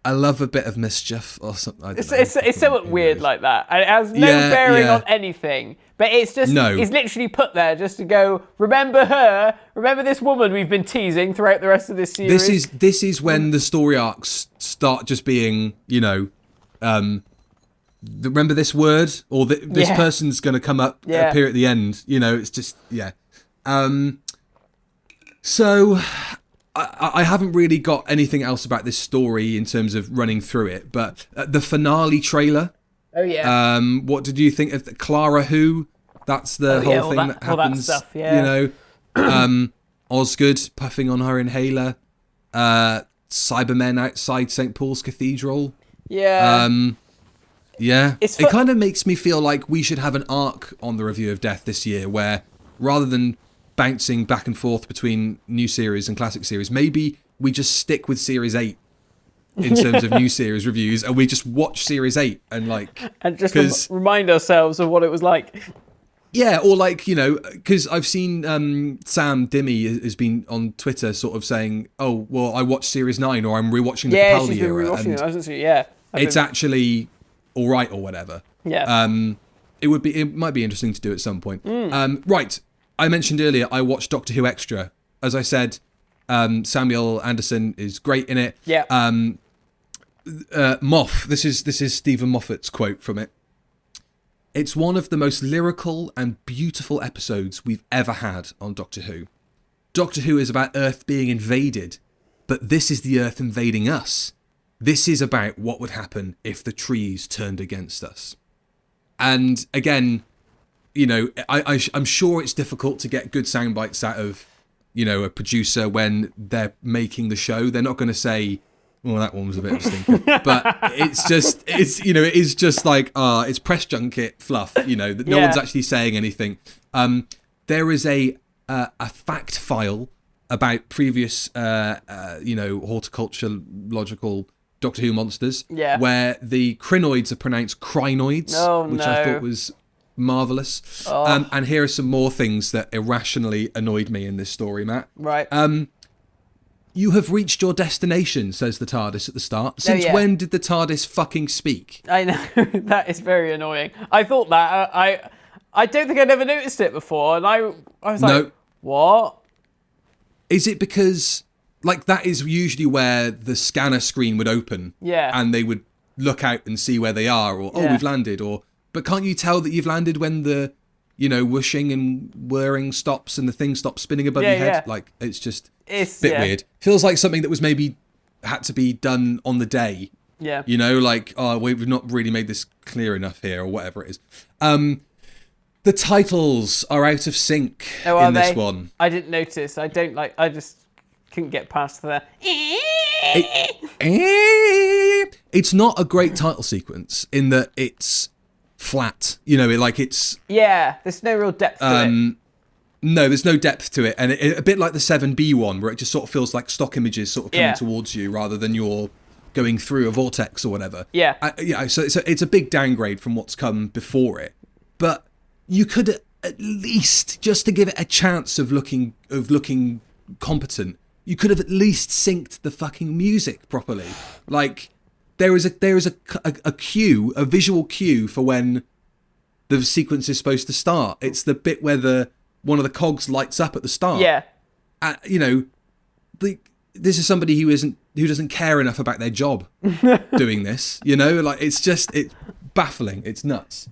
I love a bit of mischief or something. I don't know. It's somewhat weird like that. And it has no bearing on anything. But it's just, it's literally put there just to go, remember her, remember this woman we've been teasing throughout the rest of this series. This is when the story arcs start just being, you know, remember this word? Or this person's going to come up, appear at the end. You know, it's just, So... I haven't really got anything else about this story in terms of running through it, but the finale trailer. Oh yeah. What did you think of the Clara Who? That's the whole thing that happens. All that stuff, yeah. You know, Osgood puffing on her inhaler. Cybermen outside St. Paul's Cathedral. Yeah. It kind of makes me feel like we should have an arc on the Review of Death this year, where rather than bouncing back and forth between new series and classic series, maybe we just stick with series 8 in terms of new series reviews, and we just watch series 8 and just remind ourselves of what it was like. Yeah, or like, because I've seen Sam Dimmy has been on Twitter sort of saying, oh, well, I watched Series 9 or I'm rewatching the Yeah, Capaldi she's been era. rewatching And it, hasn't she? Yeah. it's actually all right or whatever. Yeah. It might be interesting to do at some point. Right. I mentioned earlier, I watched Doctor Who Extra. As I said, Samuel Anderson is great in it. Yeah. Moff, this is Stephen Moffat's quote from it. It's one of the most lyrical and beautiful episodes we've ever had on Doctor Who. Doctor Who is about Earth being invaded, but this is the Earth invading us. This is about what would happen if the trees turned against us. And again, I'm sure it's difficult to get good sound bites out of, a producer when they're making the show. They're not going to say, well, that one was a bit of a stinker. But it is just like, it's press junket fluff, that no one's actually saying anything. There is a fact file about previous, horticulturological Doctor Who monsters, where the crinoids are pronounced crinoids, which I thought was marvellous. And here are some more things that irrationally annoyed me in this story, Matt. Right. You have reached your destination, says the TARDIS at the start. Since when did the TARDIS fucking speak? I know, that is very annoying. I thought that, I don't think I'd ever noticed it before, and I was like, no. What? Is it because... like, that is usually where the scanner screen would open. Yeah. And they would look out and see where they are, or, we've landed, or... But can't you tell that you've landed when the, whooshing and whirring stops and the thing stops spinning above your head? Yeah. Like, it's just a bit weird. Feels like something that was maybe had to be done on the day. Yeah. Like, we've not really made this clear enough here, or whatever it is. The titles are out of sync in this one. I didn't notice. I just... couldn't get past the... It's not a great title sequence in that it's flat. It's... Yeah, there's no real depth to it. No, there's no depth to it. And a bit like the 7B one, where it just sort of feels like stock images sort of coming towards you rather than you're going through a vortex or whatever. Yeah. So it's a big downgrade from what's come before it. But you could at least, just to give it a chance of looking competent, you could have at least synced the fucking music properly. Like, there is a cue, a visual cue for when the sequence is supposed to start. It's the bit where one of the cogs lights up at the start. Yeah. This is somebody who doesn't care enough about their job doing this. Like, it's baffling. It's nuts.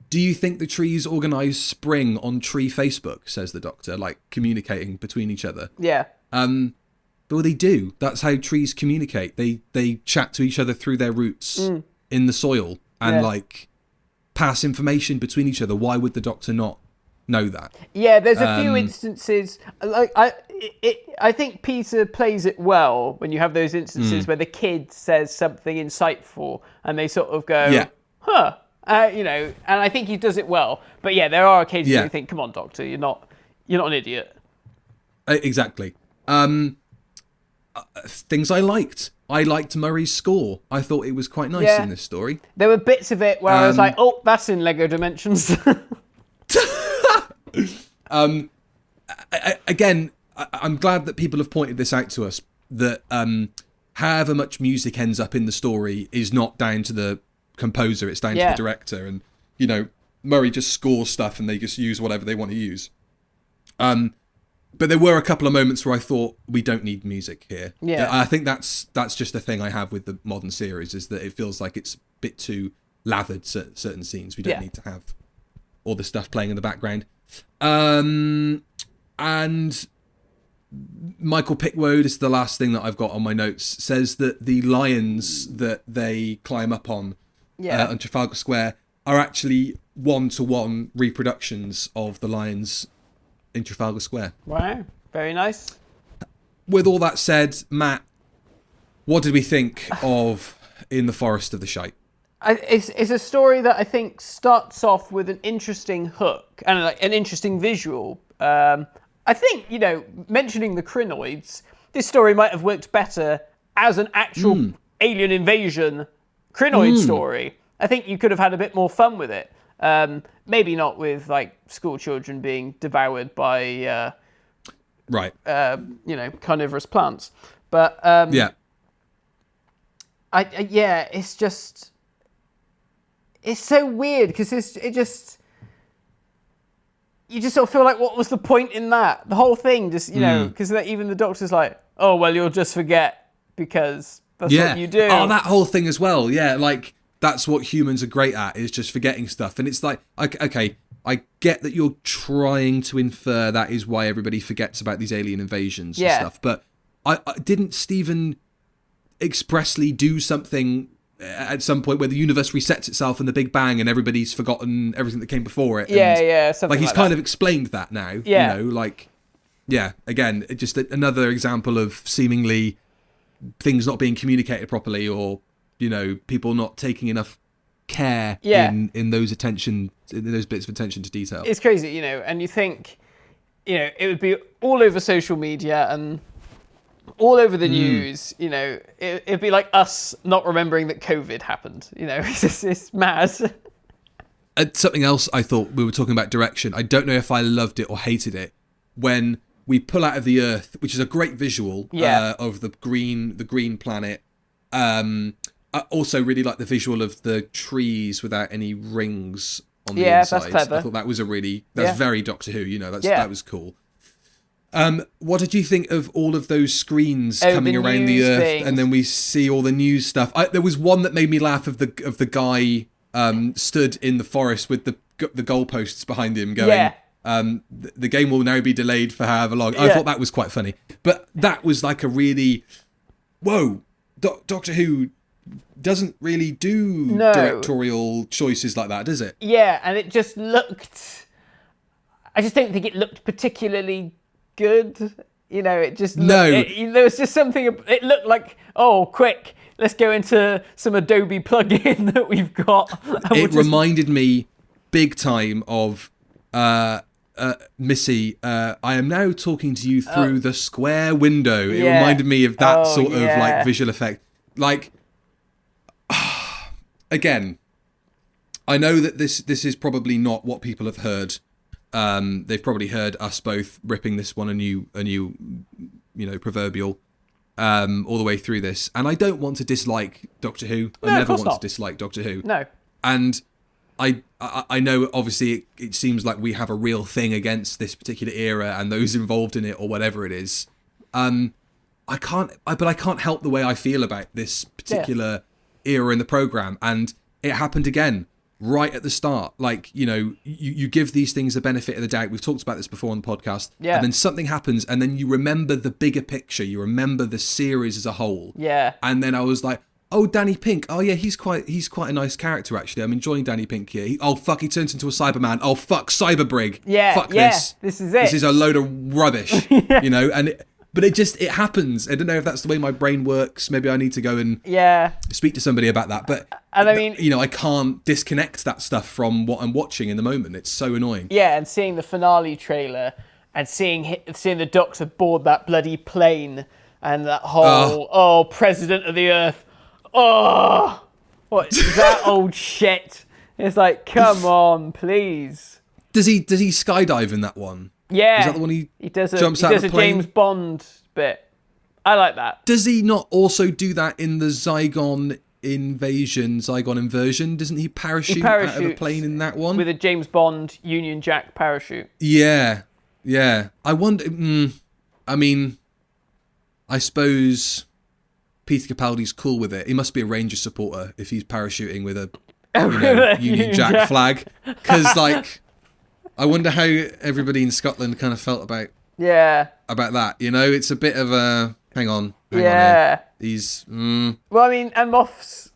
Do you think the trees organise spring on tree Facebook, says the Doctor, like communicating between each other? Yeah. Well, they do. That's how trees communicate. They chat to each other through their roots in the soil and like pass information between each other. Why would the Doctor not know that? Yeah, there's a few instances. Like I think Peter plays it well when you have those instances where the kid says something insightful and they sort of go, huh. And I think he does it well. But yeah, there are occasions where you think, come on, Doctor, you're not an idiot. Exactly. Things I liked. I liked Murray's score. I thought it was quite nice in this story. There were bits of it where I was like, oh, that's in Lego Dimensions. Again, I'm glad that people have pointed this out to us, that however much music ends up in the story is not down to the composer, it's down to the director, and Murray just scores stuff and they just use whatever they want to use. But there were a couple of moments where I thought, we don't need music here. Yeah, I think that's just the thing I have with the modern series, is that it feels like it's a bit too lathered. Certain scenes we don't need to have all this stuff playing in the background. And Michael Pickwoad is the last thing that I've got on my notes, says that the lions that they climb up on Trafalgar Square are actually one-to-one reproductions of the lions in Trafalgar Square. Wow, very nice. With all that said, Matt, what did we think of In the Forest of the Shite? It's a story that I think starts off with an interesting hook and an interesting visual. I think, mentioning the crinoids, this story might have worked better as an actual alien invasion crinoid story. I think you could have had a bit more fun with it. Maybe not with like school children being devoured by right, carnivorous plants, but it's so weird because you just sort of feel like, what was the point in that? The whole thing, just, because even the doctor's like, oh, well, you'll just forget because that's what you do. Oh, that whole thing as well. Yeah, like, that's what humans are great at, is just forgetting stuff. And it's like, okay, I get that you're trying to infer that is why everybody forgets about these alien invasions and stuff. But I didn't Stephen expressly do something at some point where the universe resets itself in the Big Bang and everybody's forgotten everything that came before it. Something like he's kind of explained that now. Again, just another example of seemingly things not being communicated properly, or people not taking enough care in those bits of attention to detail. It's crazy, and you think, it would be all over social media and all over the news, it'd be like us not remembering that COVID happened. It's mad. Something else I thought, we were talking about direction. I don't know if I loved it or hated it when we pull out of the Earth, which is a great visual of the green planet. I also really like the visual of the trees without any rings on the inside. That's clever. I thought that was very Doctor Who. That was cool. What did you think of all of those screens coming around the Earth, things. And then we see all the news stuff? There was one that made me laugh of the guy stood in the forest with the goalposts behind him, going, "The game will now be delayed for however long." I thought that was quite funny, but that was like a really Doctor Who doesn't really do directorial choices like that, does it? Yeah, and it just looked. I just don't think it looked particularly good. It just looked, there was just something. It looked like, oh, quick, let's go into some Adobe plugin that we've got. It reminded me big time of Missy. I am now talking to you through the square window. It reminded me of that sort of like visual effect. Like, again, I know that this is probably not what people have heard. They've probably heard us both ripping this one a new proverbial all the way through this, and I don't want to dislike Doctor Who. I never want to dislike Doctor Who. No, and I know obviously it seems like we have a real thing against this particular era and those involved in it or whatever it is. I can't help the way I feel about this particular era in the program, and it happened again. Right at the start, like, you give these things the benefit of the doubt. We've talked about this before on the podcast. Yeah. And then something happens, and then you remember the bigger picture. You remember the series as a whole. Yeah. And then I was like, oh, Danny Pink. Oh, yeah, he's quite a nice character, actually. I'm enjoying Danny Pink here. He turns into a Cyberman. Oh, fuck, Cyberbrig. Yeah. Fuck this. This is it. This is a load of rubbish, But it happens. I don't know if that's the way my brain works. Maybe I need to go and speak to somebody about that. But and I mean, I can't disconnect that stuff from what I'm watching in the moment. It's so annoying. Yeah, and seeing the finale trailer and seeing the Doctor board that bloody plane and that whole President of the Earth. Oh, what that old shit? It's like, come on, please. Does he skydive in that one? Yeah, is that the one he does jumps out of the plane? James Bond bit. I like that. Does he not also do that in the Zygon inversion? Doesn't he parachute out of a plane in that one? With a James Bond Union Jack parachute. Yeah. I wonder. I mean, I suppose Peter Capaldi's cool with it. He must be a Ranger supporter if he's parachuting with a Union Jack flag. Because, like, I wonder how everybody in Scotland kind of felt about that. It's a bit of a hang on here. He's well, I mean, and Moff's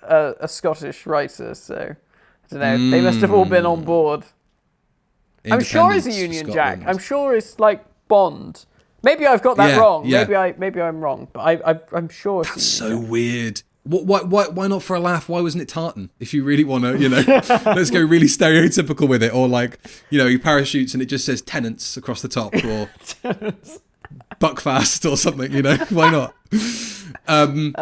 a Scottish writer, so I don't know. They must have all been on board. I'm sure it's a Union Jack. I'm sure it's like Bond. Maybe I've got that wrong. Yeah. Maybe I'm wrong, but I'm sure. That's so weird. Why not for a laugh? Why wasn't it tartan? If you really want to, let's go really stereotypical with it. Or like, he parachutes and it just says Tenants across the top, or Buckfast or something, Why not? I mean,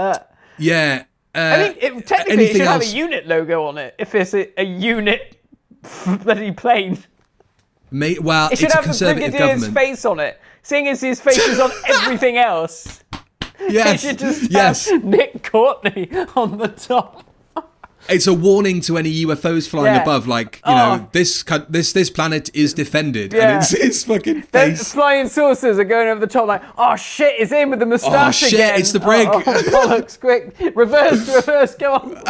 technically it should have a unit logo on it if it's a unit bloody plane. Well, It should it's a have conservative Brigadier's government. face on it, seeing as his face is on everything else. Yes, It should just yes. have Nick Courtney on the top. It's a warning to any UFOs flying above, like, you know, this planet is defended, and it's fucking face. The flying saucers are going over the top like, oh shit, it's in with the moustache shit, again. it's the brig. Oh, bollocks, quick. Reverse, go on.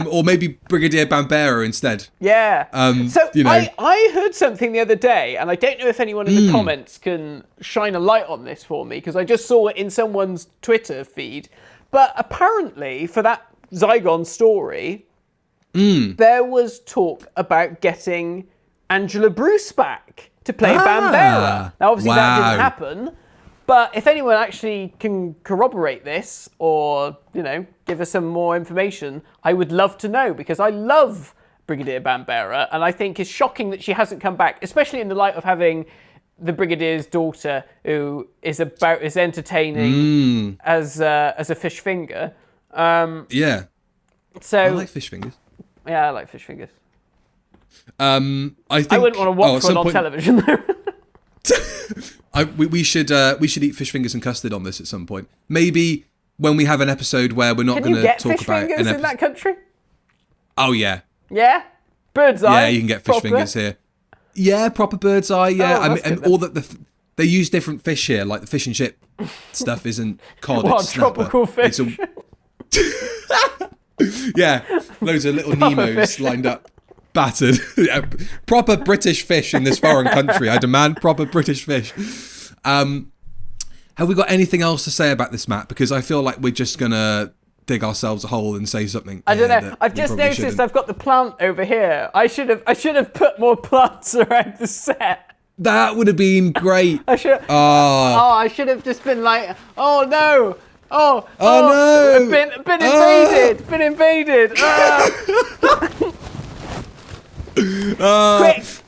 Or maybe Brigadier Bambera instead. Yeah. So you know. I heard something the other day, and I don't know if anyone in the comments can shine a light on this for me, because I just saw it in someone's Twitter feed. But apparently, for that Zygon story, there was talk about getting Angela Bruce back to play Bambera. Now, obviously, that didn't happen. But if anyone actually can corroborate this, or, you know, give us some more information, I would love to know, because I love Brigadier Bambera, and I think it's shocking that she hasn't come back, especially in the light of having the Brigadier's daughter, who is about as entertaining as a fish finger. Yeah. So I like fish fingers. Yeah, I like fish fingers. I think I wouldn't want to watch one on television though. we should eat fish fingers and custard on this at some point. Maybe when we have an episode where we're not going to talk fish about fingers in that country? Oh yeah. Yeah? Bird's eye? Yeah, you can get fish fingers here. Yeah, proper bird's eye, yeah. Oh, and all that they use different fish here, like the fish and chip stuff isn't cod, What, it's snapper. tropical fish? Yeah, loads of little Nemos lined up, battered. Yeah, proper British fish in this foreign country. I demand proper British fish. Have we got anything else to say about this, Matt? Because I feel like we're just gonna dig ourselves a hole and say something. I don't know. I've just noticed I've got the plant over here. I should have put more plants around the set. That would have been great. I should. I should have just been like, oh no. Oh no! Been invaded! Been invaded! Quick!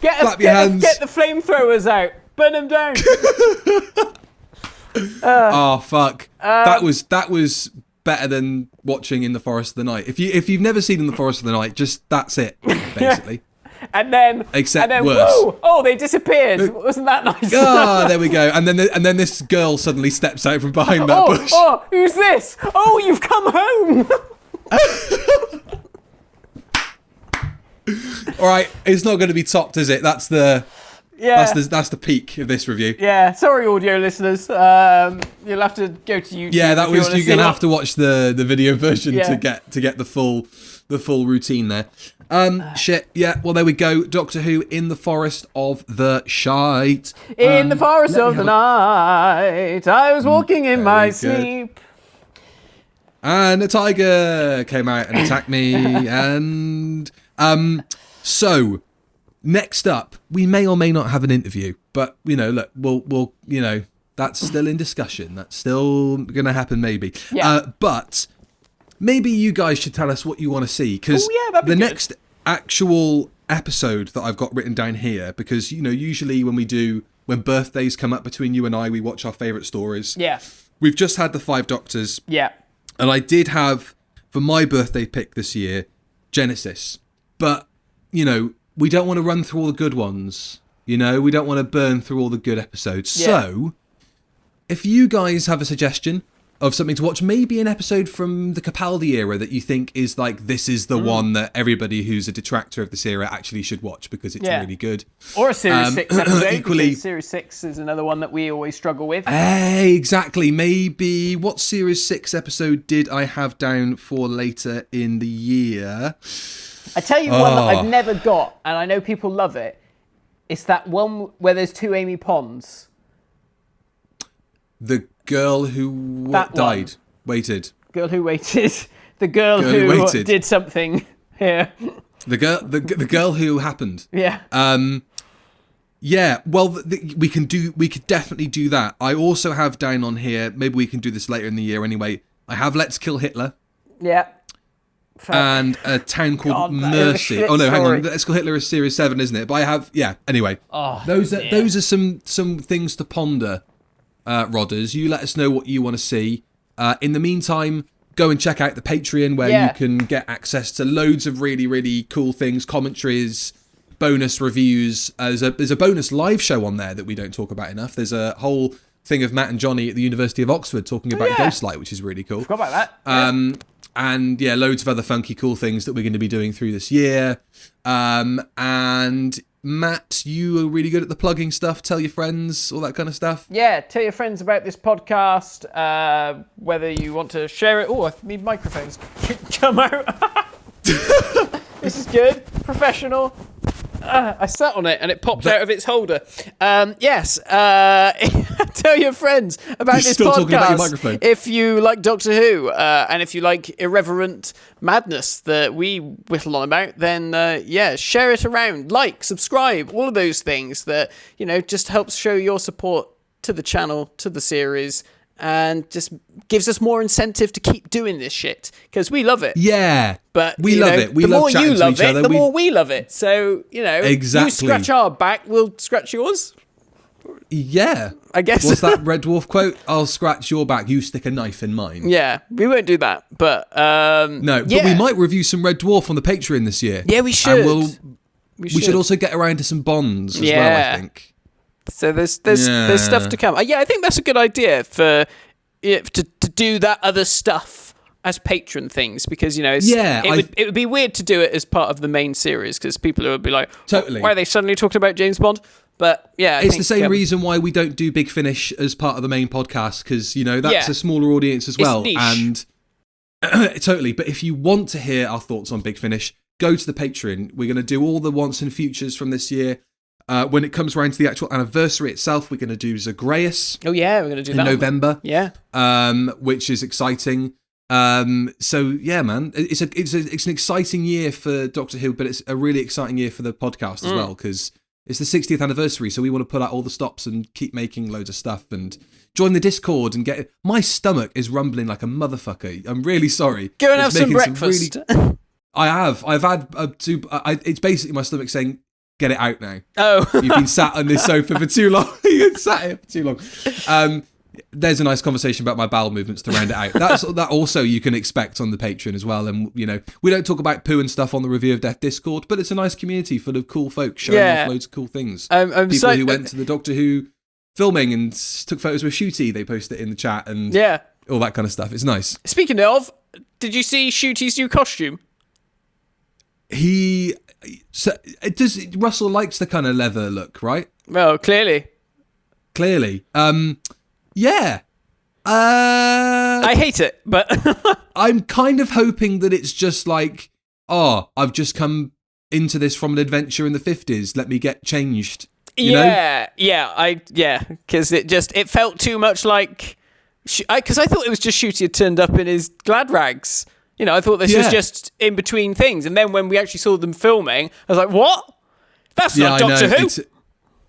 Get the flamethrowers out! Burn them down! Oh fuck! That was better than watching In the Forest of the Night. If you've never seen In the Forest of the Night, just that's it basically. And then worse. Whoa, oh, they disappeared. Wasn't that nice? There we go. And then this girl suddenly steps out from behind that bush. Oh, who's this? Oh, you've come home. All right, it's not going to be topped, is it? That's the peak of this review. Yeah, sorry, audio listeners. You'll have to go to YouTube. Yeah, you're going to have to watch the video version to get the full routine there. Shit. Yeah. Well, there we go. Doctor Who in the Forest of the Shite. In the forest of the night, I was walking in my sleep. And a tiger came out and attacked me. And so next up, we may or may not have an interview, but look, we'll that's still in discussion. That's still going to happen, maybe. Yeah. But maybe you guys should tell us what you want to see, because the next actual episode that I've got written down here, because usually when birthdays come up between you and I, we watch our favourite stories. Yeah. We've just had the 5 Doctors. Yeah. And I did have, for my birthday pick this year, Genesis. But, we don't want to run through all the good ones. We don't want to burn through all the good episodes. Yeah. So, if you guys have a suggestion of something to watch, maybe an episode from the Capaldi era that you think is like, this is the one that everybody who's a detractor of this era actually should watch because it's really good. Or a Series 6 episode. Equally, Series 6 is another one that we always struggle with. Exactly. Maybe, what Series 6 episode did I have down for later in the year? I tell you one that I've never got, and I know people love it. It's that one where there's 2 Amy Ponds. The girl who died. Waited. Girl who waited. The girl who did something here. The girl who happened. Yeah. Yeah. Well, we could definitely do that. I also have down on here. Maybe we can do this later in the year. Anyway, I have Let's Kill Hitler. Yeah. And a town called Mercy. Oh no, hang on. Let's Kill Hitler is Series 7, isn't it? But I have. Yeah. Anyway. Those are some things to ponder. Rodders, you let us know what you want to see. In the meantime, go and check out the Patreon where Yeah. you can get access to loads of really, really cool things, commentaries, bonus reviews. There's a bonus live show on there that we don't talk about enough. There's a whole thing of Matt and Johnny at the University of Oxford talking about Ghostlight, which is really cool. Forgot about that. Yeah. And yeah, loads of other funky, cool things that we're going to be doing through this year. And Matt, you are really good at the plugging stuff. Tell your friends, all that kind of stuff. Yeah, tell your friends about this podcast, whether you want to share it. Oh, I need microphones. Come out. This is good. Professional. I sat on it and it popped out of its holder. Yes. Tell your friends about this still podcast. talking about your microphone. If you like Doctor Who and if you like irreverent madness that we whittle on about, then share it around. Like, subscribe, all of those things that, just helps show your support to the channel, to the series, and just gives us more incentive to keep doing this shit because we love it. Yeah, but we love it. We the love more chatting you to love each it, other. the more we love it. So Exactly. You scratch our back, we'll scratch yours. Yeah, I guess. What's that Red Dwarf quote? I'll scratch your back, you stick a knife in mine. Yeah, we won't do that, but no, but we might review some Red Dwarf on the Patreon this year. Yeah, we should. And we should also get around to some Bonds as well, I think. So there's stuff to come. I think that's a good idea to do that other stuff as patron things because it would be weird to do it as part of the main series because people would be like, totally, why are they suddenly talking about James Bond? But yeah, it's the same reason why we don't do Big Finish as part of the main podcast because that's a smaller audience as well. Niche. And totally. But if you want to hear our thoughts on Big Finish, go to the Patreon. We're going to do all the wants and futures from this year. When it comes around to the actual anniversary itself, we're going to do Zagreus. Oh yeah, we're going to do that in November. Yeah, which is exciting. So yeah, man, it's an exciting year for Doctor Who, but it's a really exciting year for the podcast as well because it's the 60th anniversary. So we want to pull out all the stops and keep making loads of stuff and join the Discord and get. My stomach is rumbling like a motherfucker. I'm really sorry. Go and have some breakfast. I have. I've had it's basically my stomach saying, get it out now. Oh. You've been sat on this sofa for too long. You've been sat here for too long. There's a nice conversation about my bowel movements to round it out. That also you can expect on the Patreon as well. And, we don't talk about poo and stuff on the Review of Death Discord, but it's a nice community full of cool folk showing off loads of cool things. People who went to the Doctor Who filming and took photos with Shooty, they post it in the chat and all that kind of stuff. It's nice. Speaking of, did you see Shooty's new costume? Russell likes the kind of leather look, right? Well, clearly. Yeah. I hate it, but I'm kind of hoping that it's just like, I've just come into this from an adventure in the 50s. Let me get changed. You know? Because it felt too much like, because I thought it was just Shooty had turned up in his glad rags. I thought this was just in between things. And then when we actually saw them filming, I was like, what? That's not Doctor Who.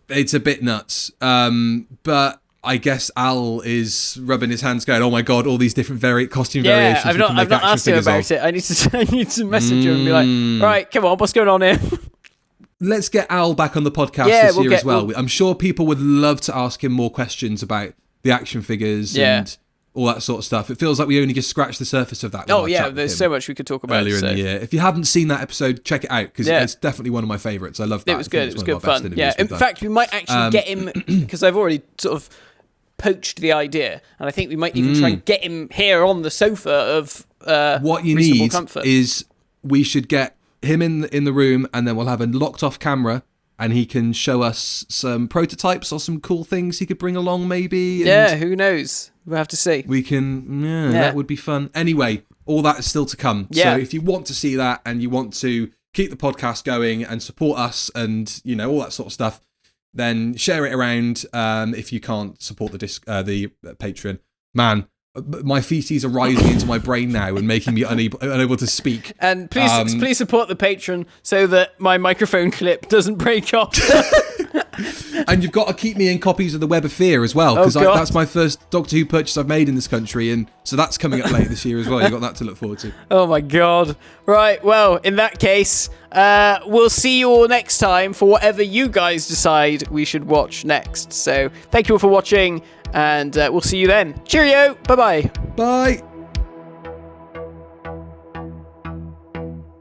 It's a bit nuts. But I guess Al is rubbing his hands going, oh my God, all these different costume variations. I've not asked him about it. I need to message him and be like, right, come on, what's going on here? Let's get Al back on the podcast this year as well. I'm sure people would love to ask him more questions about the action figures and all that sort of stuff. It feels like we only just scratched the surface of that. There's so much we could talk about earlier in the year. If you haven't seen that episode, check it out because it's definitely one of my favourites. I love that. It was good. It was good fun. Yeah. In fact, we might actually get him because I've already sort of poached the idea, and I think we might even try and get him here on the sofa of what you need comfort. Is we should get him in the room, and then we'll have a locked off camera. And he can show us some prototypes or some cool things he could bring along, maybe. Who knows? We'll have to see. We can, that would be fun. Anyway, all that is still to come. Yeah. So if you want to see that and you want to keep the podcast going and support us and, all that sort of stuff, then share it around if you can't support the Patreon. Man, my feces are rising into my brain now and making me unable to speak. And please support the Patreon so that my microphone clip doesn't break off. And you've got to keep me in copies of the Web of Fear as well, because that's my first Doctor Who purchase I've made in this country, and so that's coming up later this year as well. You've got that to look forward to. Oh my God. Right, well, in that case, we'll see you all next time for whatever you guys decide we should watch next. So thank you all for watching, and we'll see you then. Cheerio. Bye-bye. Bye.